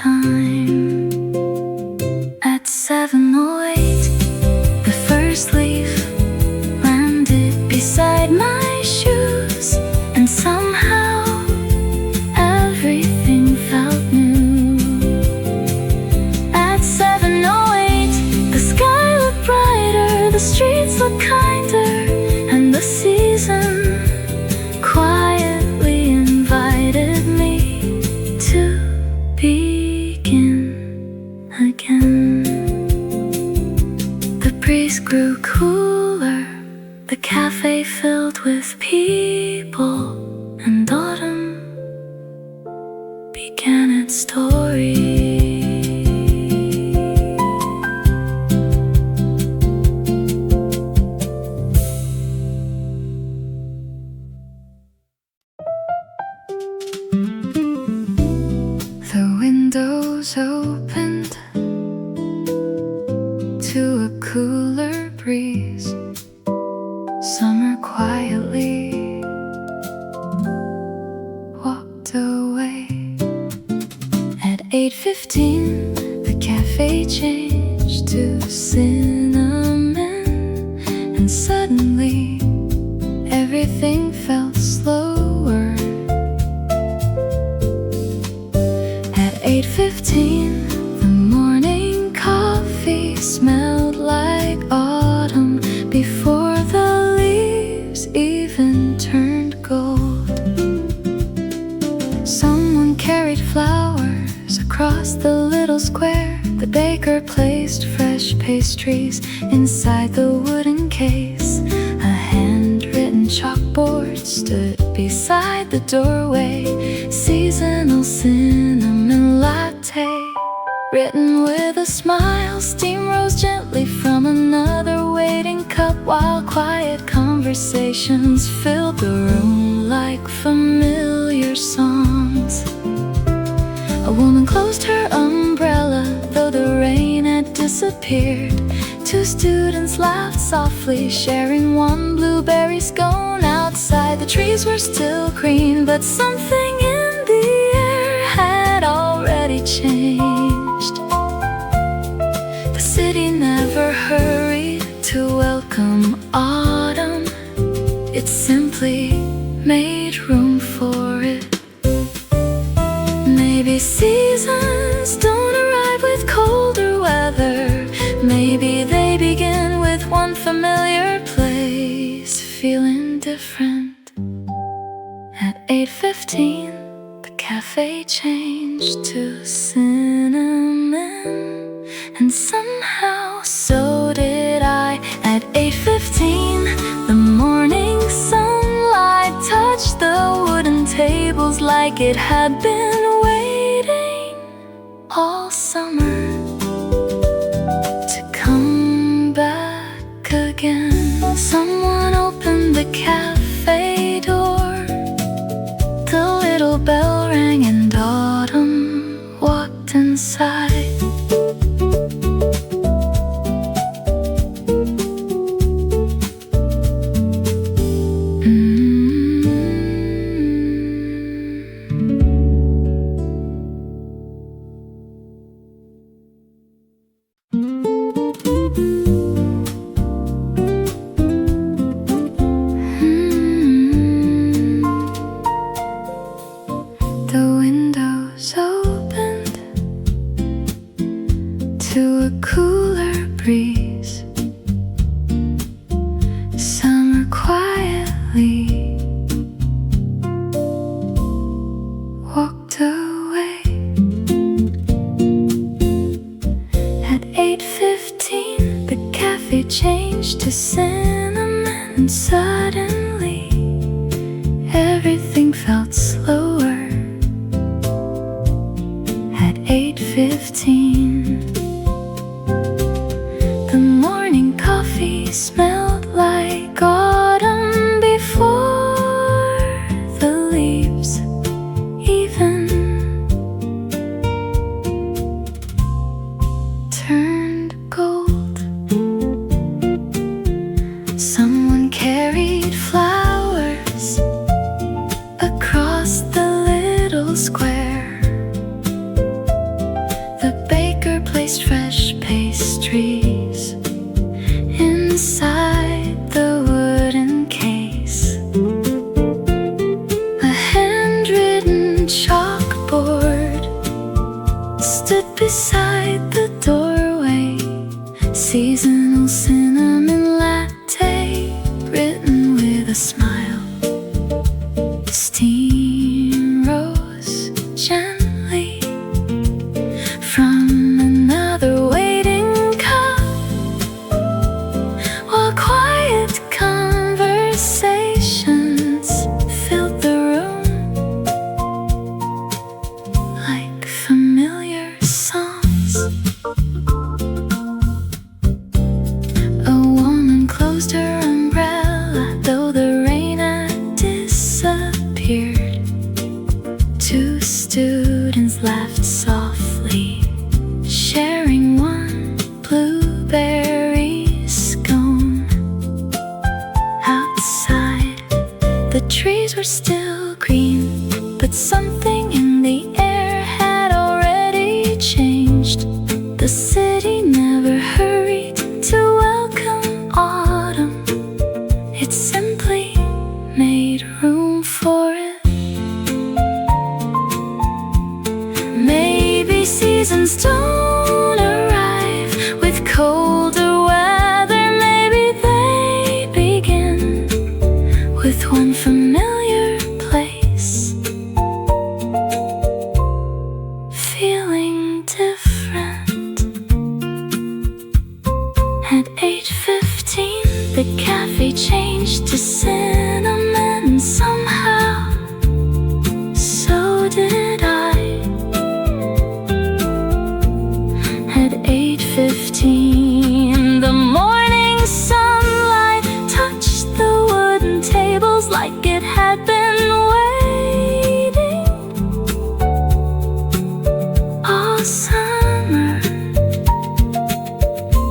time. At 7:08, the first leaf landed beside my shoes, and somehow everything felt new. At 7:08, the sky looked brighter, the streets looked kinder, and the season quietly invited me to begin again. The breeze grew cooler, the cafe filled with people, and autumn began its story. The windows opened to a cooler breeze. Summer quietly walked away. At 8:15, the cafe changed to cinnamon, and suddenly everything felt slower. At 8:15, the morning coffee smelled like autumn before the leaves even turned gold. Someone carried flowers across the little square. The baker placed fresh pastries inside the wooden case. A handwritten chalkboard stood beside the doorway. Seasonal cinnamon latte, written with a smile. Steam rose gently from another waiting cup, while quiet conversations filled the room like familiar songs. A woman closed her umbrella, though the rain had disappeared. Two students laughed softly, sharing one blueberry scone. Outside, the trees were still green, but something in the air had already changed. The city never hurried to welcome autumn. It simply made room for it. Maybe seasons don't arrive with colder weather. Maybe they begin with one familiar place, feeling different. At 8:15, the cafe changed to cinnamon, and somehow so did I. At 8:15, the morning sunlight touched the wooden tables like it had been waiting all summer to come back again. Someone opened the cafe door. The little bell rang and autumn walked inside. The windows opened to a cooler breeze. Summer quietly walked away. At 8:15, the cafe changed to cinnamon, and suddenly everything felt slower. At 8:15, the morning coffee smelled like autumn before the leaves even turned gold. placed fresh pastries inside the wooden case. A handwritten chalkboard stood beside the doorway. Seasonal cinnamon latte written with a smile. Steam rose gently from another waiting cup, while quiet conversations filled the room like familiar songs. A woman closed her umbrella, though the rain had disappeared. Two students laughed softly, sharing one blueberry scone. Outside, the trees were still green, but something in the air had already changed. The city never hurried to welcome autumn. It simply made room for it. Maybe seasons don't arrive with colder weather. Maybe they begin with one familiar place. Feeling different. At 8:15, the cafe changed to cinnamon. Somehow, so did I. At 8:15, the morning sunlight touched the wooden tables like it had been waiting all summer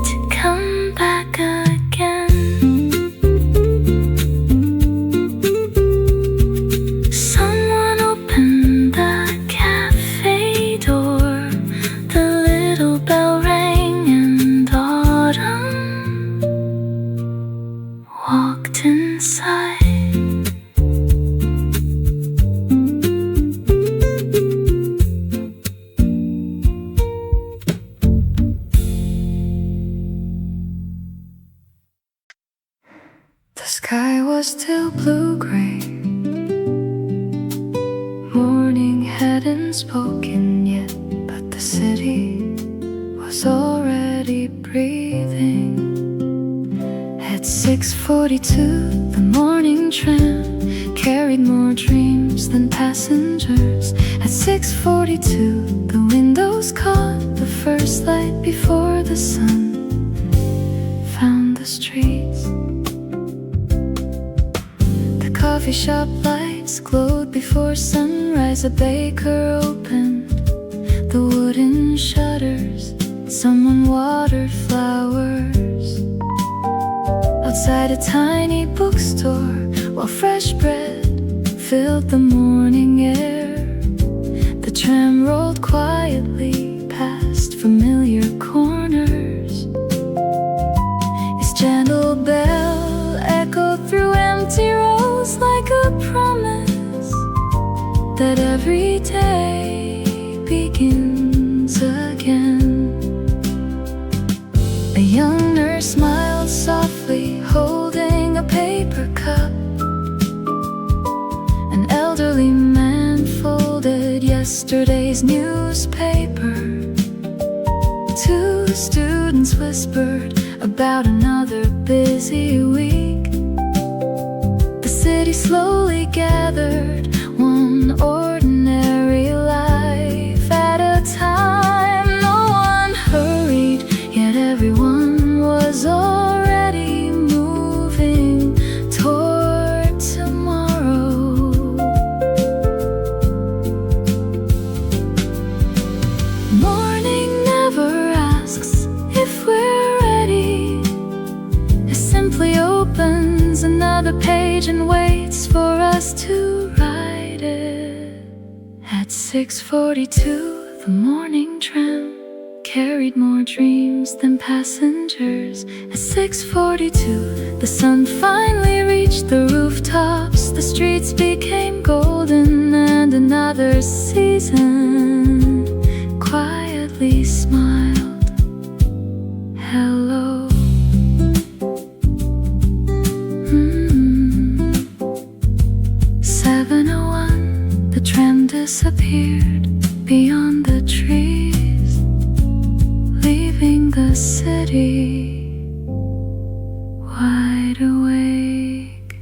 to come back again. Someone opened the cafe door. The little bell rang and autumn walked inside. The sky was still blue-gray. Morning hadn't spoken yet, but the city was already breathing. At 6:42, the morning tram carried more dreams than passengers. At 6:42, the windows caught the first light before the sun found the streets. The coffee shop lights glowed before sunrise. A baker opened the wooden shutters. Someone watered flowers outside a tiny bookstore, while fresh bread filled the morning air. The tram rolled quietly past familiar corners. Its gentle bell echoed through empty rows like a promise that every day begins again. A young nurse smiled softly, holding a paper cup. An elderly man folded yesterday's newspaper. Two students whispered about another busy week. The city slowly gathered, one ordinary life at a time. No one hurried, yet everyone was already moving toward tomorrow. Morning never asks if we're ready. It simply opens another page and waits for us to write it. At 6:42, the morning tram carried more dreams than passengers. At 6:42, the sun finally reached the rooftops. The streets became golden and another season quietly smiled. Hello. 7:01, the tram disappeared beyond the trees, leaving the city wide awake.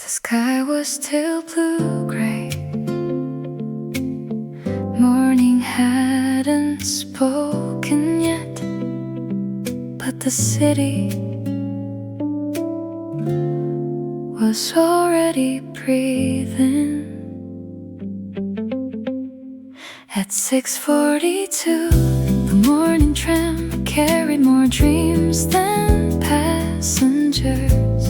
The sky was still blue-gray. Morning hadn't spoken yet, but the city was already breathing. At 6:42, the morning tram carried more dreams than passengers.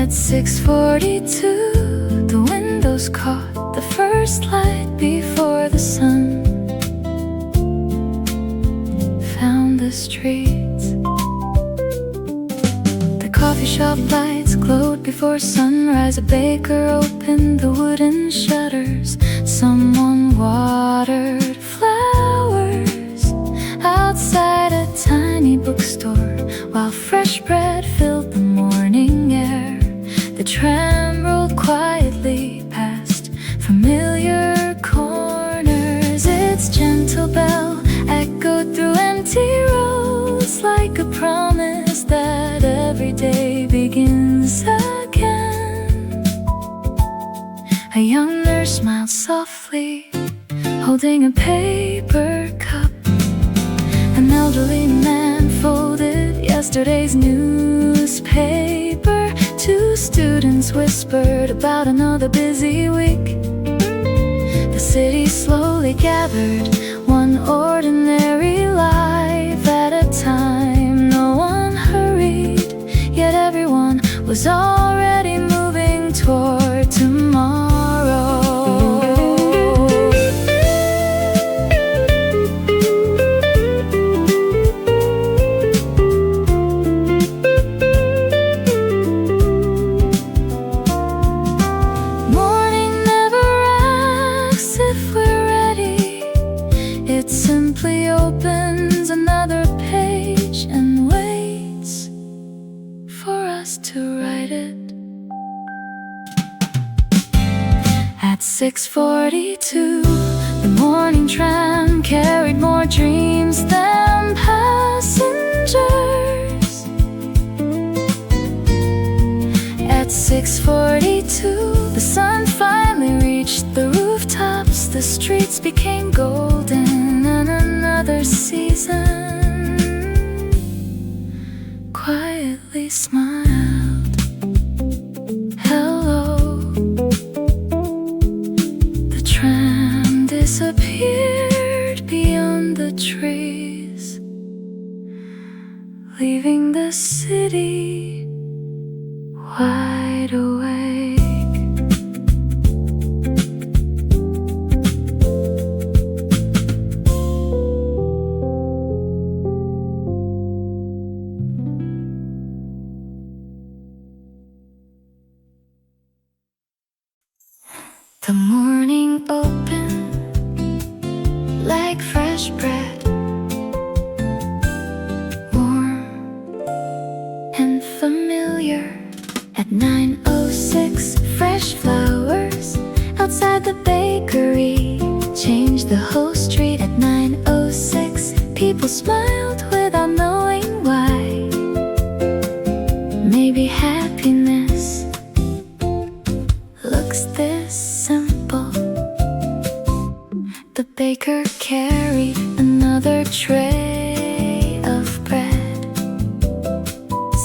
At 6:42, the windows caught the first light before the sun found the streets. The coffee shop lights glowed before sunrise. A baker opened the wooden shutters. Someone watered flowers outside a tiny bookstore, while fresh bread filled the morning air. The tram rolled quietly past familiar corners. Its gentle bell echoed through empty roads, like a promise that every day begins again. A young nurse smiled softly, holding a paper cup. An elderly man folded yesterday's newspaper. Two students whispered about another busy week. The city slowly gathered, one ordinary life at a time. No one hurried, yet everyone was already moving toward tomorrow. Simply opens another page and waits for us to write it. At 6:42, the morning tram carried more dreams than passengers. At 6:42, the sun finally reached the rooftops. The streets became golden and another season quietly smiled. Hello. The tram disappeared beyond the trees, leaving the city wide awake. The morning opened like fresh bread, warm and familiar. At 9:06, fresh flowers outside the bakery changed the whole street. At 9:06, people smiled without knowing why. Maybe happiness looks this simple. The baker carried another tray of bread.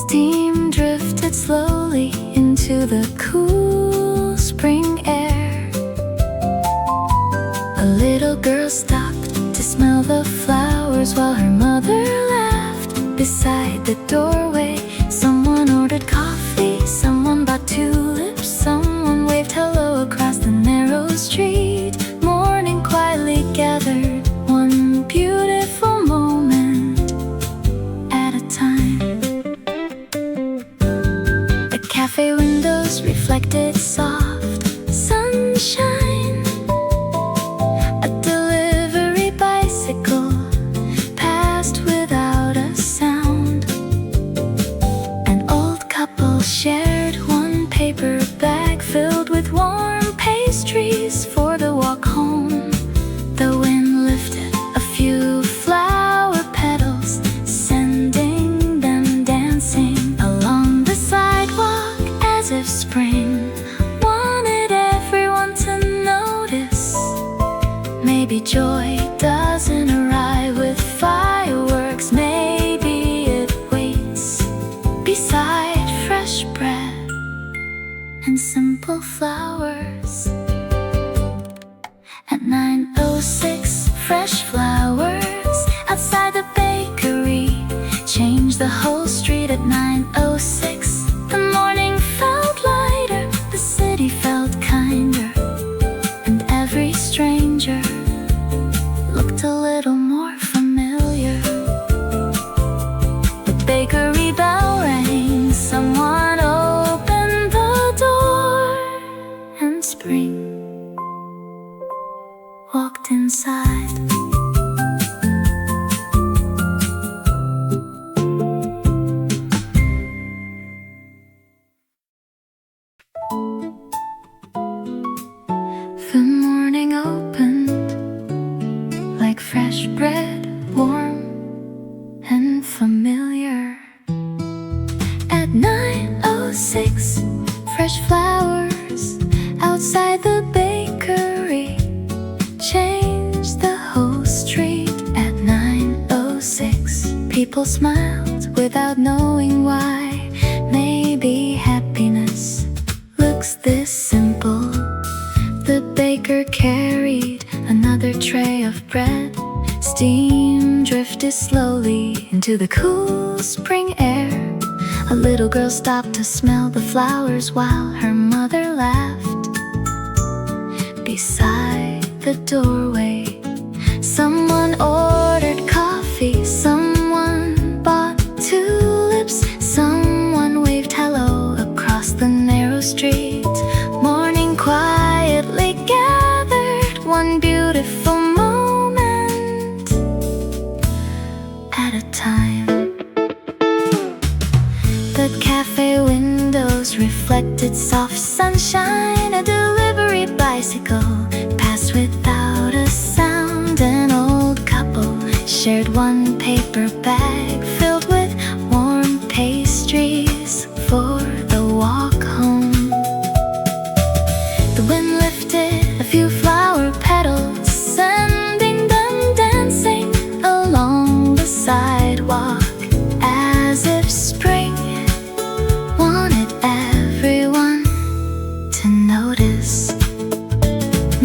Steam drifted slowly into the cool spring air. A little girl stopped to smell the flowers while her mother laughed beside the doorway. Someone ordered coffee, someone bought tulips, someone waved hello across the narrow street. Morning quietly gathered, one beautiful moment at a time. The cafe windows reflected soft sunshine. A delivery bicycle passed without a sound. An old couple shared one paper bag filled with warm pastries for the walk home. The wind lifted a few flower petals, sending them dancing along the sidewalk as if spring wanted everyone to notice. Maybe joy doesn't arrive with fireworks, maybe it waits beside fresh bread and simple flowers. At 9:06, fresh flowers outside the bakery changed the whole street. At 9:06, the morning felt lighter, the city felt kinder, and every stranger looked a little more familiar. The bakery bell rang, someone opened the door, and spring walked inside. The morning opened like fresh bread, warm and familiar. At 9:06, fresh flowers outside the bakery changed the whole street. At 9:06, people smiled without knowing why. Maybe happiness looks this simple. The baker carried another tray of bread. Steam drifted slowly into the cool spring air. A little girl stopped to smell the flowers while her mother laughed. Beside the doorway, someone ordered coffee, someone bought tulips, someone waved hello across the narrow street. Morning quietly gathered, one beautiful moment at a time. The cafe windows reflected soft sunshine. A delivery bicycle passed without a sound. An old couple shared one paper bag filled with warm pastries for the walk home. The wind lifted a few flower petals, sending them dancing along the sidewalk as if spring wanted everyone to notice.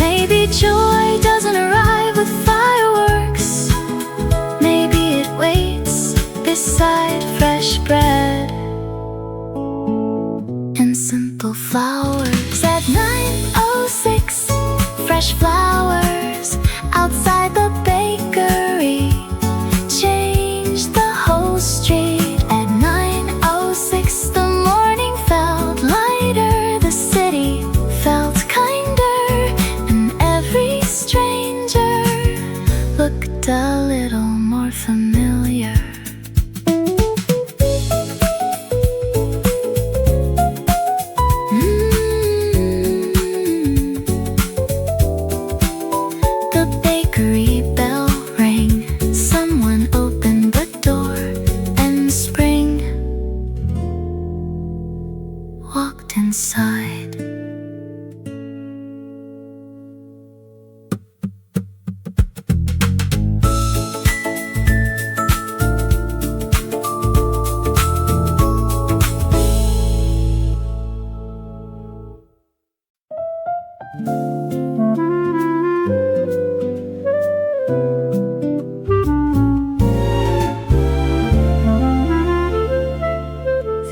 Maybe joy doesn't arrive with fireworks, maybe it waits beside fresh bread and simple flowers. At 9:06, fresh flowers outside the bakery changed the whole street. At 9:06, the morning felt lighter, the city felt kinder, and every stranger looked a little more familiar. The bakery bell rang, someone opened the door, and spring walked inside.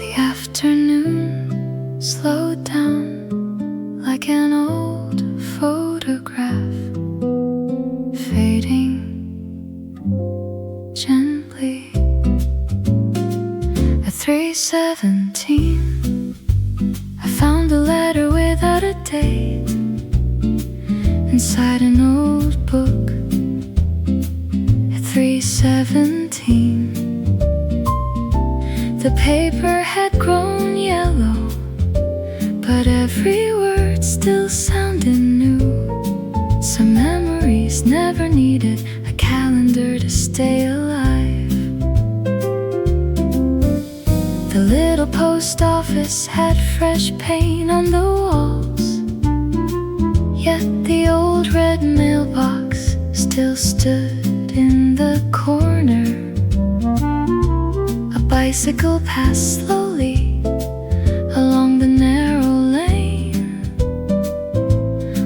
The afternoon 3:17 I found a letter without a date inside an old book. At 3:17 the paper had grown yellow, but every word still sounded new. Some memories never needed a calendar to stay alive. The little post office had fresh paint on the walls, yet the old red mailbox still stood in the corner. A bicycle passed slowly along the narrow lane,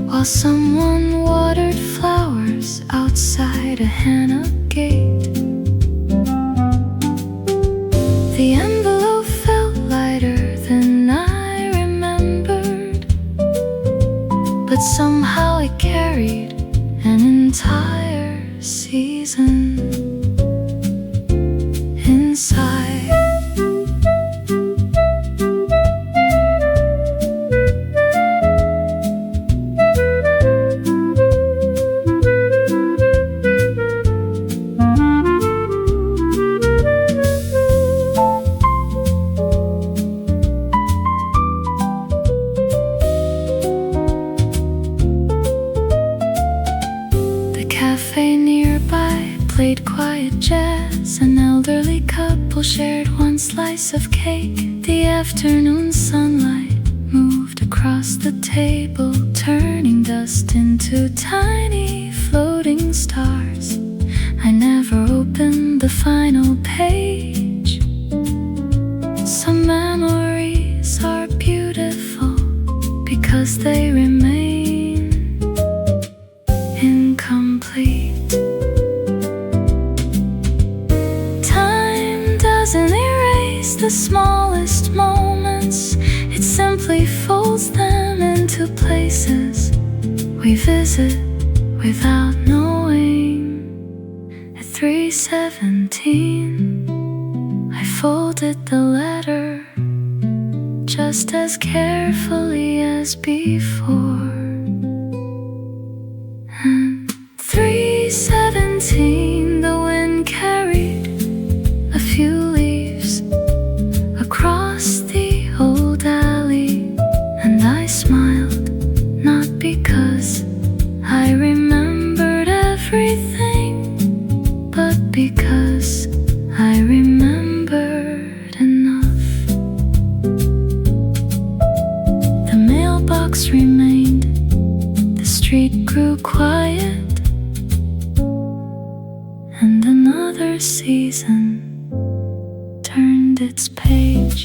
while someone watered flowers outside a henna gate. The envelope felt lighter than I remembered, but somehow it carried an entire season inside. Played quiet jazz, an elderly couple shared one slice of cake. The afternoon sunlight moved across the table, turning dust into tiny floating stars. I never opened the final page. Some memories are beautiful because they remain incomplete. Doesn't erase the smallest moments, it simply folds them into places we visit without knowing. At 3:17 I folded the letter just as carefully as before. And 3:17 the wind carried a few leaves across the old alley, and I smiled, not because I remembered everything, but because I remembered enough. The mailbox remained, the street grew quiet, and another season turned its page.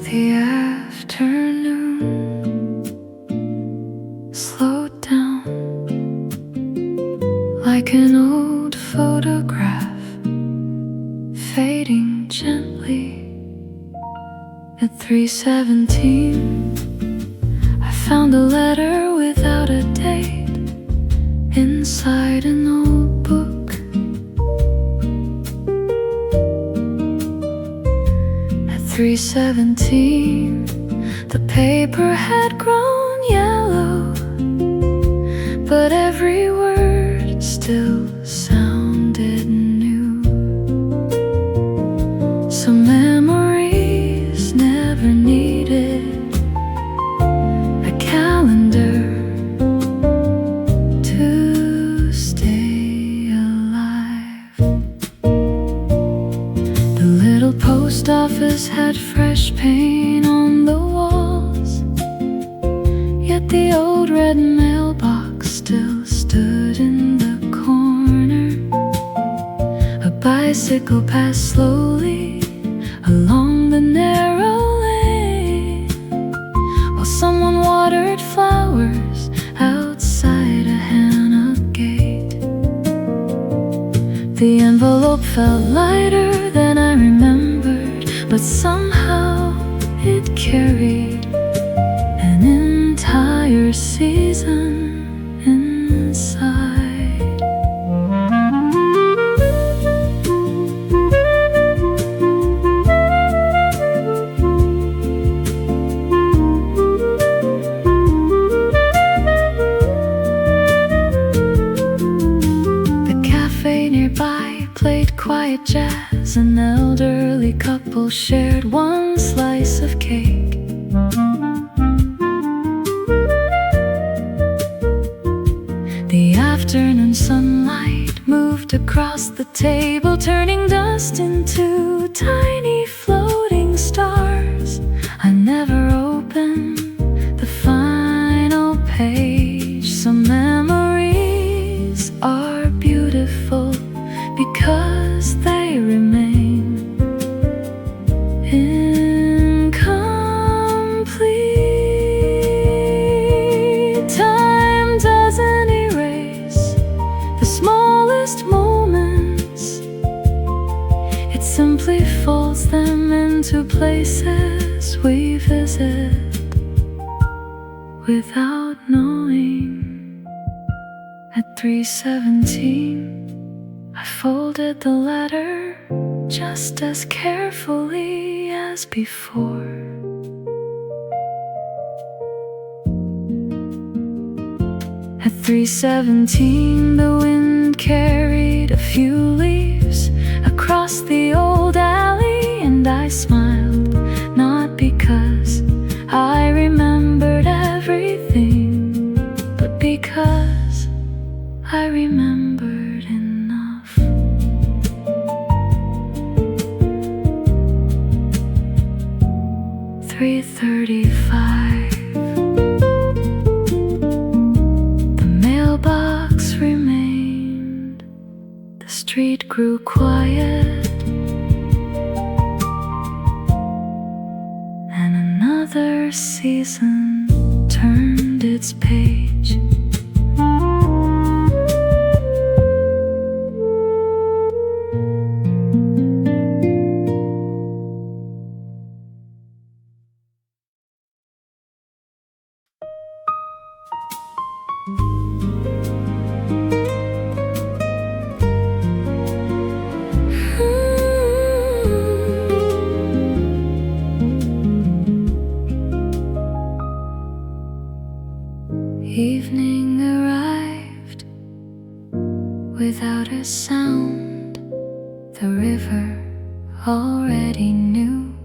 The afternoon slowed down like an old photograph, fading gently. At 3:17 I found a letter without a date inside an old book. At 3:17 the paper had grown yellow, but every word still sounded new. Some memories never needed a calendar to stay alive. The little post office had fresh paint on the walls, yet the old red mailbox still stood in the corner. A bicycle passed slowly along the narrow lane, while someone watered flowers outside a henna gate. The envelope felt lighter than I remembered, but somehow it carried an entire season inside. Nearby played quiet jazz. An elderly couple shared one slice of cake. The afternoon sunlight moved across the table, turning dust into tiny floating stars. I never opened the final page. Some memories are beautiful because they remain incomplete. Time doesn't erase the smallest moments, it simply folds them into places we visit without knowing. At 3:17 I folded the letter just as carefully as before. At 3:17 the wind carried a few leaves across the old alley, and I smiled, not because I remembered everything, but because I remembered enough. 3:35. The mailbox remained. The street grew quiet, and another season turned its page. Evening arrived without a sound. The river already knew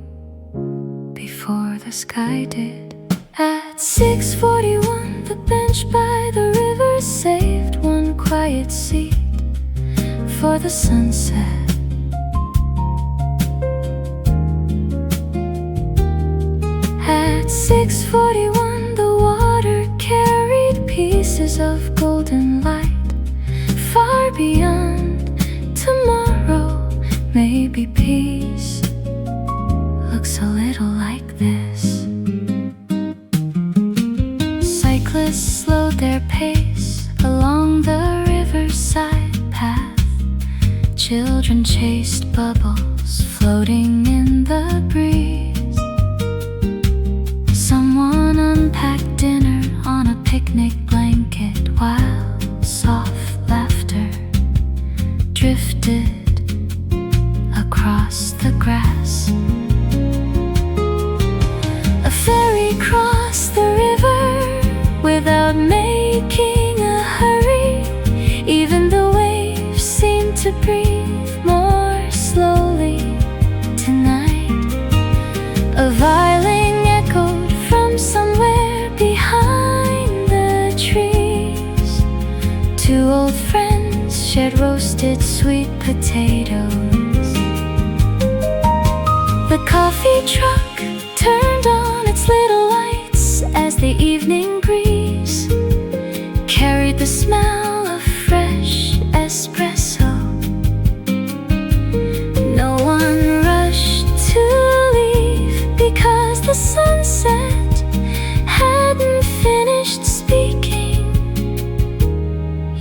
before the sky did. At 6:41 the bench by the river saved one quiet seat for the sunset. At 6:41 the water carried pieces of golden light far beyond tomorrow. Maybe peace looks a little like this. Cyclists slowed their pace along the riverside path. Children chased bubbles floating in the breeze. Someone unpacked dinner on a picnic blanket while soft laughter drifted across the grass. A ferry crossed the river without making a hurry. Even the waves seemed to breathe more slowly tonight. A violin echoed from somewhere behind the trees. Two old friends shared roasted sweet potatoes. The coffee truck turned on its little lights as the evening breeze carried the smell of fresh espresso. No one rushed to leave because the sunset hadn't finished speaking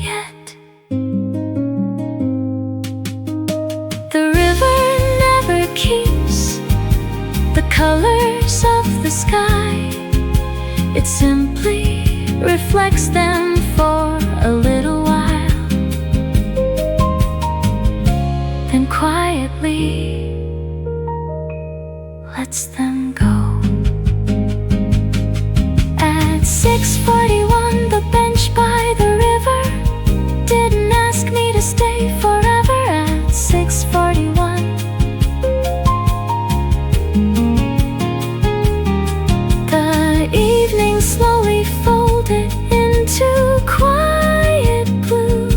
yet. reflects them for a little while, then quietly lets them go. At 6:41, the bench by the river didn't ask me to stay forever. At 6:41, the evening slowly folded into quiet blue,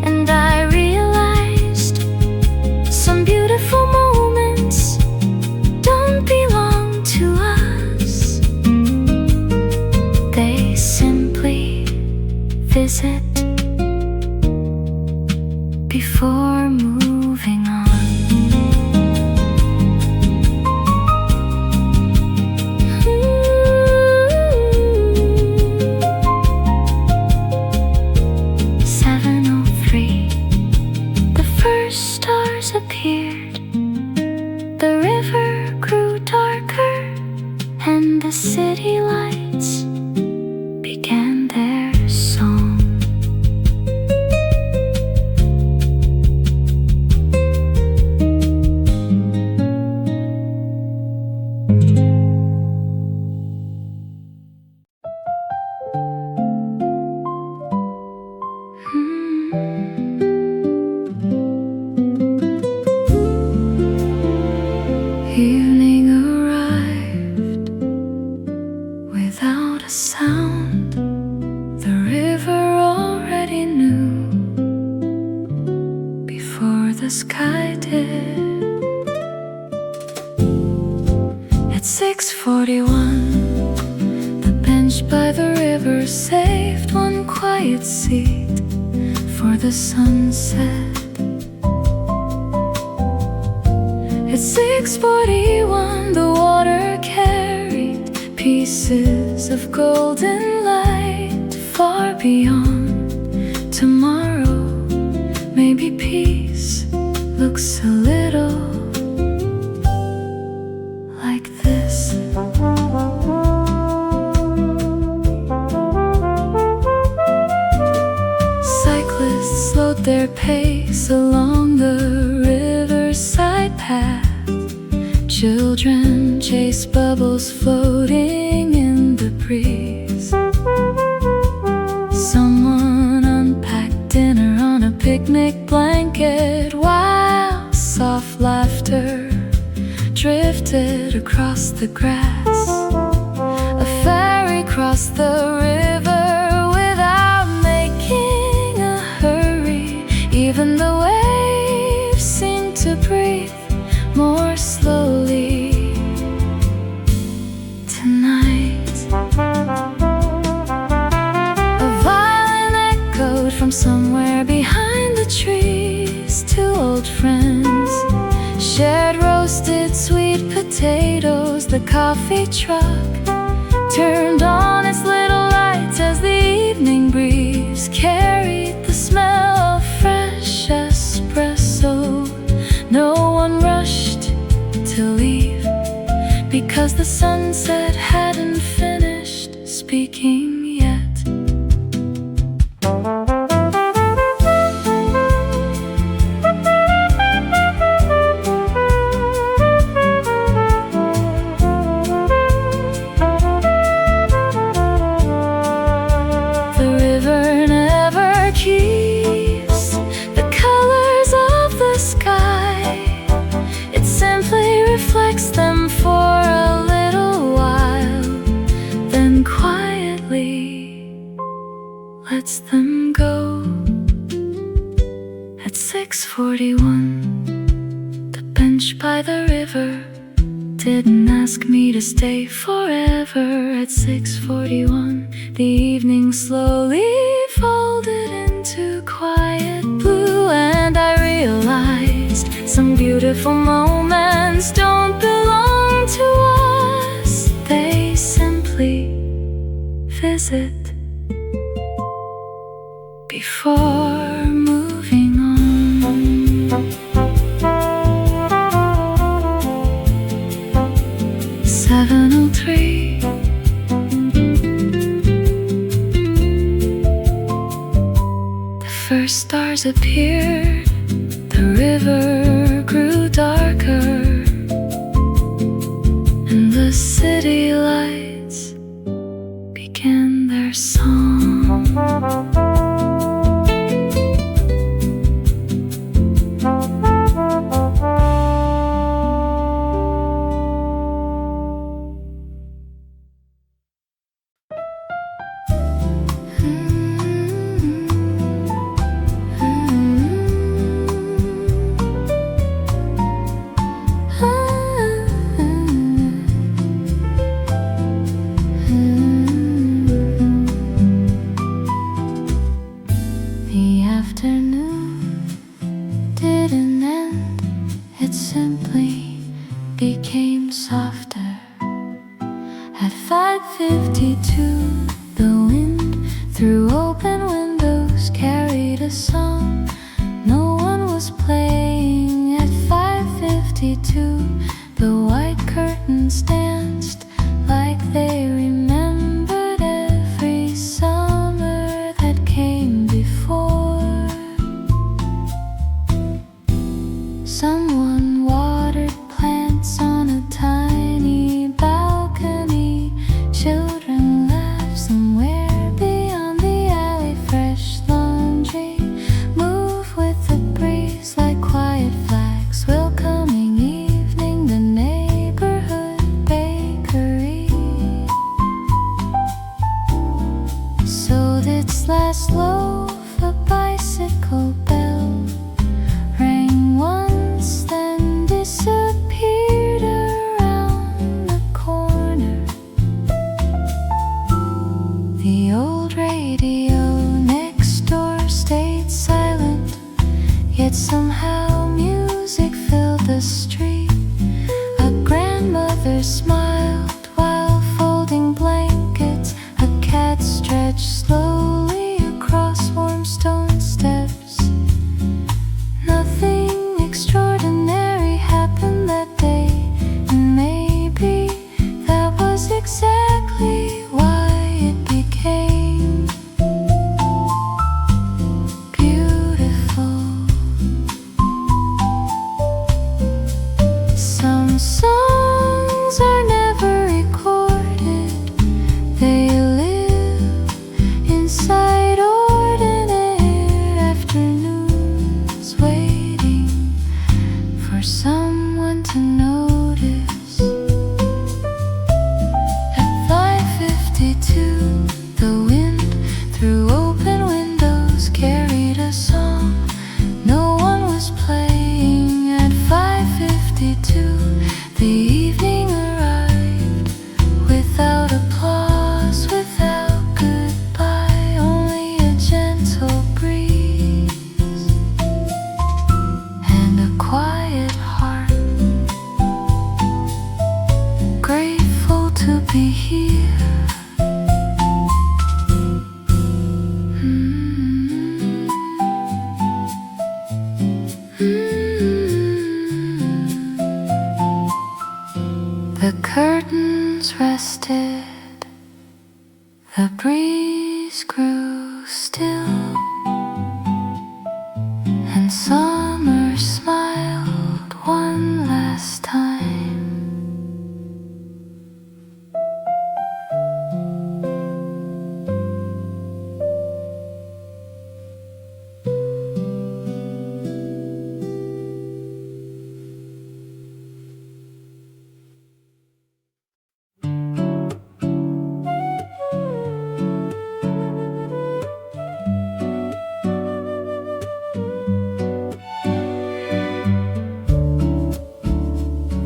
and I realized some beautiful moments don't belong to us. They simply visit before moving on. 7:03, the first stars appeared. The river grew darker, and the city lights began their song. Evening arrived without a sound. The river already knew before the sky did. At 6:41, the bench by the river saved one quiet seat for the sunset. At 6:41, the water carried pieces of golden light far beyond tomorrow. Maybe peace looks a little like this. Cyclists slowed their pace along the riverside path. Children chase bubbles floating in the breeze. Someone unpacked dinner on a picnic blanket, while soft laughter drifted across the grass. A ferry crossed the river without making a hurry. Even the waves seemed to breathe more slowly tonight. A violin echoed from somewhere behind the trees. Two old friends shared roasted sweet potatoes. The coffee truck turned on its little lights as the evening breeze carried the smell of fresh espresso. No one rushed to leave because the sunset hadn't finished speaking yet. The river never keeps the colors of the sky. It simply reflects them for a little while, then quietly lets them go. At 6:41, the bench by the river didn't ask me to stay forever. At 6:41, the evening slowly folded into quiet blue, and I realized some beautiful moments don't belong to us. They simply visit before moving on. 7:03, disappeared, the river grew darker, and the city lights began their song. The afternoon didn't end, it simply became softer. At 5:52, the wind through open windows carried a song no one was playing. At 5:52, the white curtains danced like they remembered every summer that came before. Someone watered plants on a tiny balcony. Children laughed somewhere beyond the alley. Fresh laundry moved with the breeze like quiet flags. Welcoming evening, the neighborhood bakery sold its last loaf. A bicycle bell rang once, then disappeared around the corner. The old radio next door stayed silent, yet somehow music filled the street. A grandmother smiled while folding blankets. A cat stretched slowly across warm stone steps. Nothing extraordinary happened that day, and maybe that was exactly why it became beautiful. Some songs are never recorded, they live inside ordinary afternoons, waiting for someone to notice. At 5:52, the wind through open windows carried a song no one was playing. At 5:52, the evening arrived without applause, without goodbye, only a gentle breeze and a quiet heart, grateful to be here. The curtains rested, the breeze grew still, and summer smiled one last time.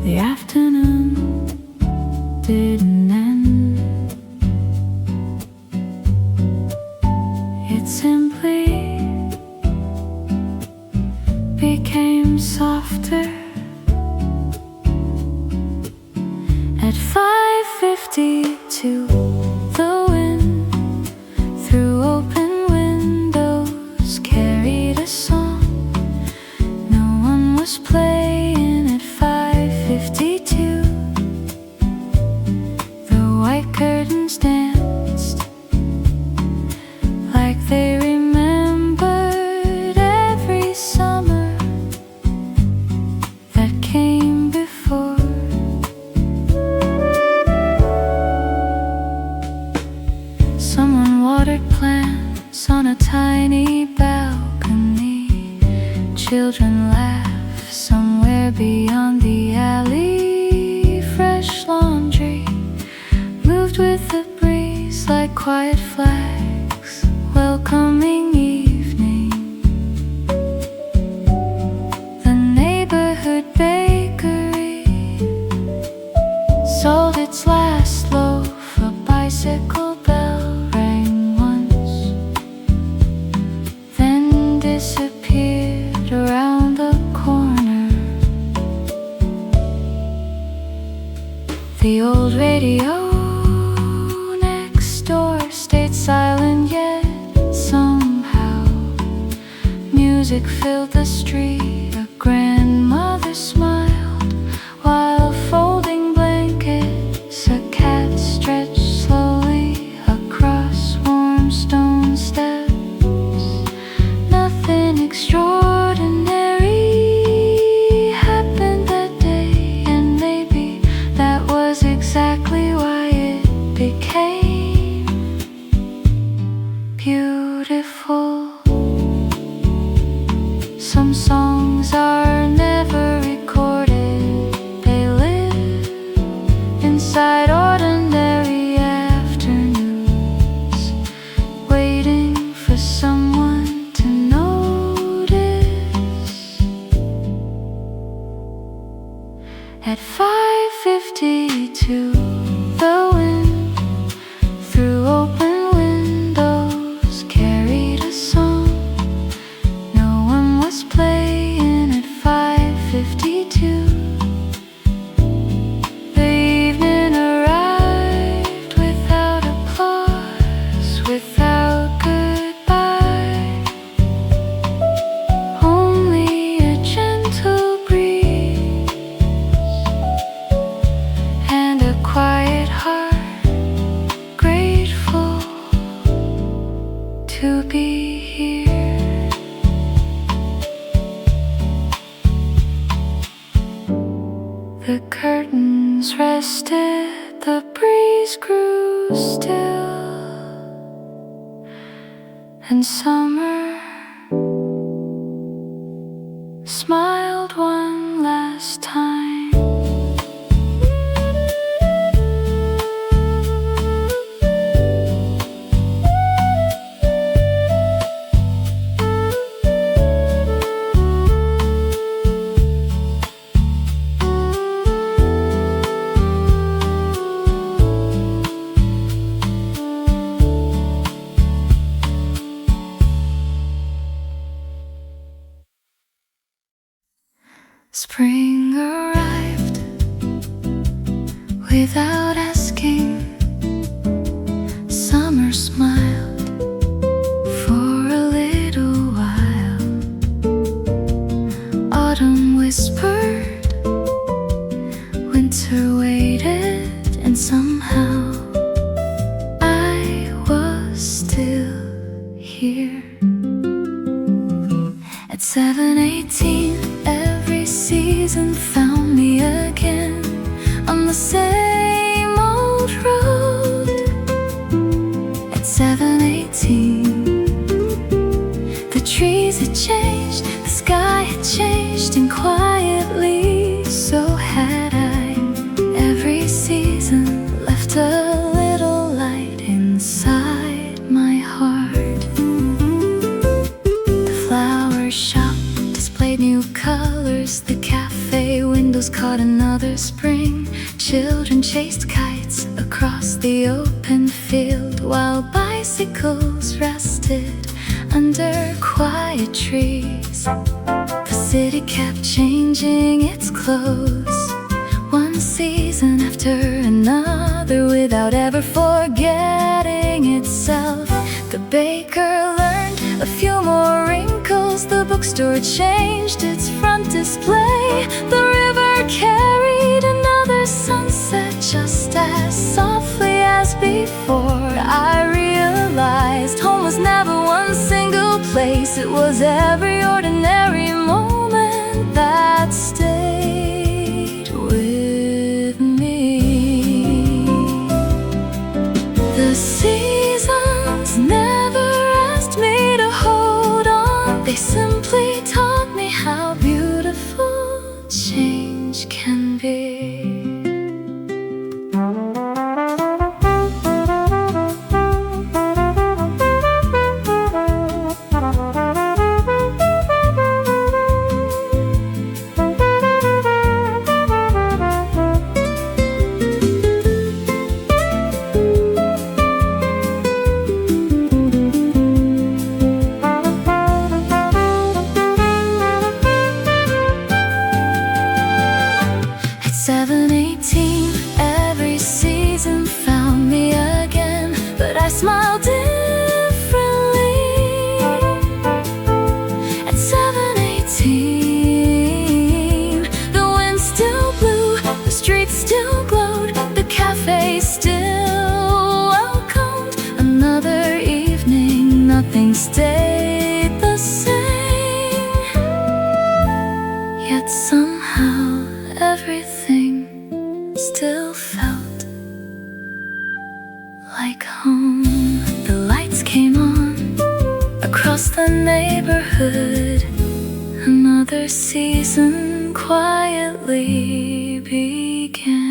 The afternoon didn't end, it simply became softer. At 5:52, the wind through open windows carried a song no one was playing. At 5:52, the white curtains danced like they remembered every song children laugh somewhere beyond the alley. Fresh laundry moved with the breeze like quiet flags welcoming evening. The neighborhood bakery sold its last loaf. A bicycle bell rang once, then disappeared around the corner. The old radio next door stayed silent, yet somehow music filled the street. A grandmother smiled while folding blankets. A cat stretched slowly across warm stone steps. Nothing extraordinary happened that day, and maybe that was exactly why it became beautiful. Some songs are never recorded. They live inside ordinary afternoons, waiting for someone to notice. At 5:52, the wind through open windows carried a song. No one was playing at 5:52. The evening arrived without applause, without goodbye. Only a gentle breeze and a quiet heart, grateful to be here. The curtains rested, the breeze grew still, and summer smiled one last time. Spring arrived without asking. Summer smiled for a little while. Autumn whispered, winter waited, and somehow I was still here. At 7:18, every season found me again on the same old road. At 7:18, the trees had changed, the sky had changed, and quietly so had I. Every season left a little light inside my heart. The flower shop displayed new colors. The cafe windows caught another spring. Children chased kites across the open field, while bicycles rested under quiet trees. The city kept changing its clothes, one season after another, without ever forgetting itself. The baker learned a few more wrinkles. The bookstore changed its front display. The river carried another sunset just as softly as before. I realized home was never one single place. It was every ordinary moment that stayed with me. The seasons never asked me to hold on. They simply taught me how nothing stayed the same. Yet somehow everything still felt like home. The lights came on across the neighborhood. Another season quietly began.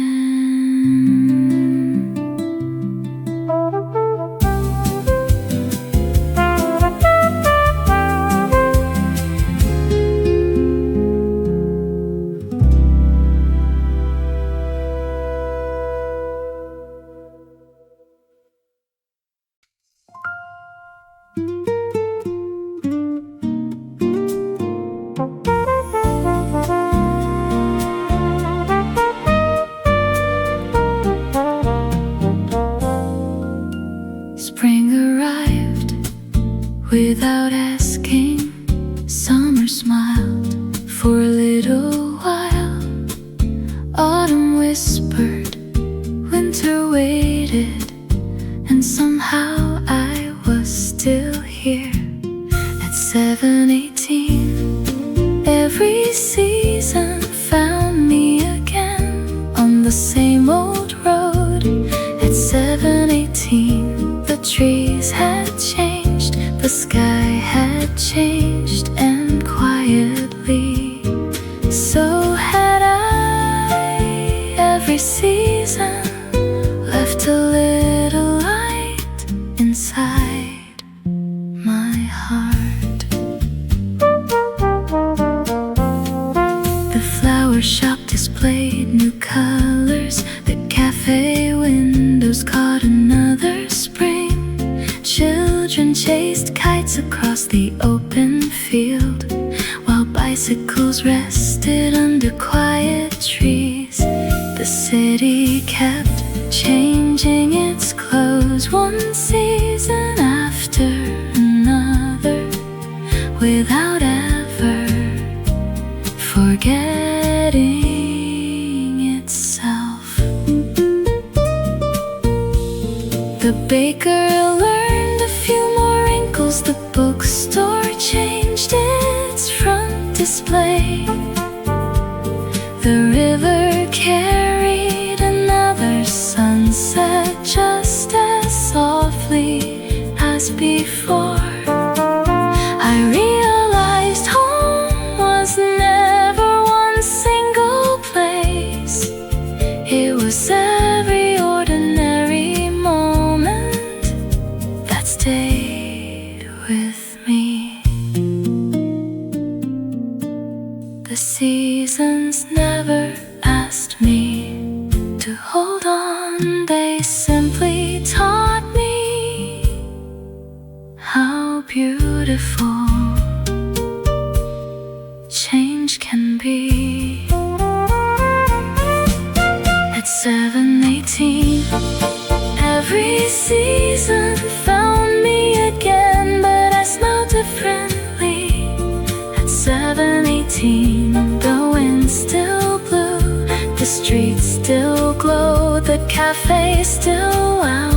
Spring arrived without asking. Summer smiled for a little while. Autumn whispered, winter waited, and somehow I was still here. At 7-18, every season found me again on the same old road. At 7-18, the trees had changed, the sky had changed, and quietly so had I. Every season left a little light inside my heart. The flower shop displayed new colors. The cafe windows caught another spring. Children chased kites across the open field, while bicycles rested under quiet trees. The city kept changing its clothes, one season after another, without ever forgetting itself. The baker learned a few more wrinkles. The bookstore changed its front display. The river carried another sunset just as softly as before. I realized home was never one single place. It was every ordinary moment that stayed with me. The seasons never asked me to hold on. They simply taught me how beautiful change can be. At 7-18, every season found me again, but I smelled differently. At 7-18, the wind still blew, the streets still glowed, the cafe still wound.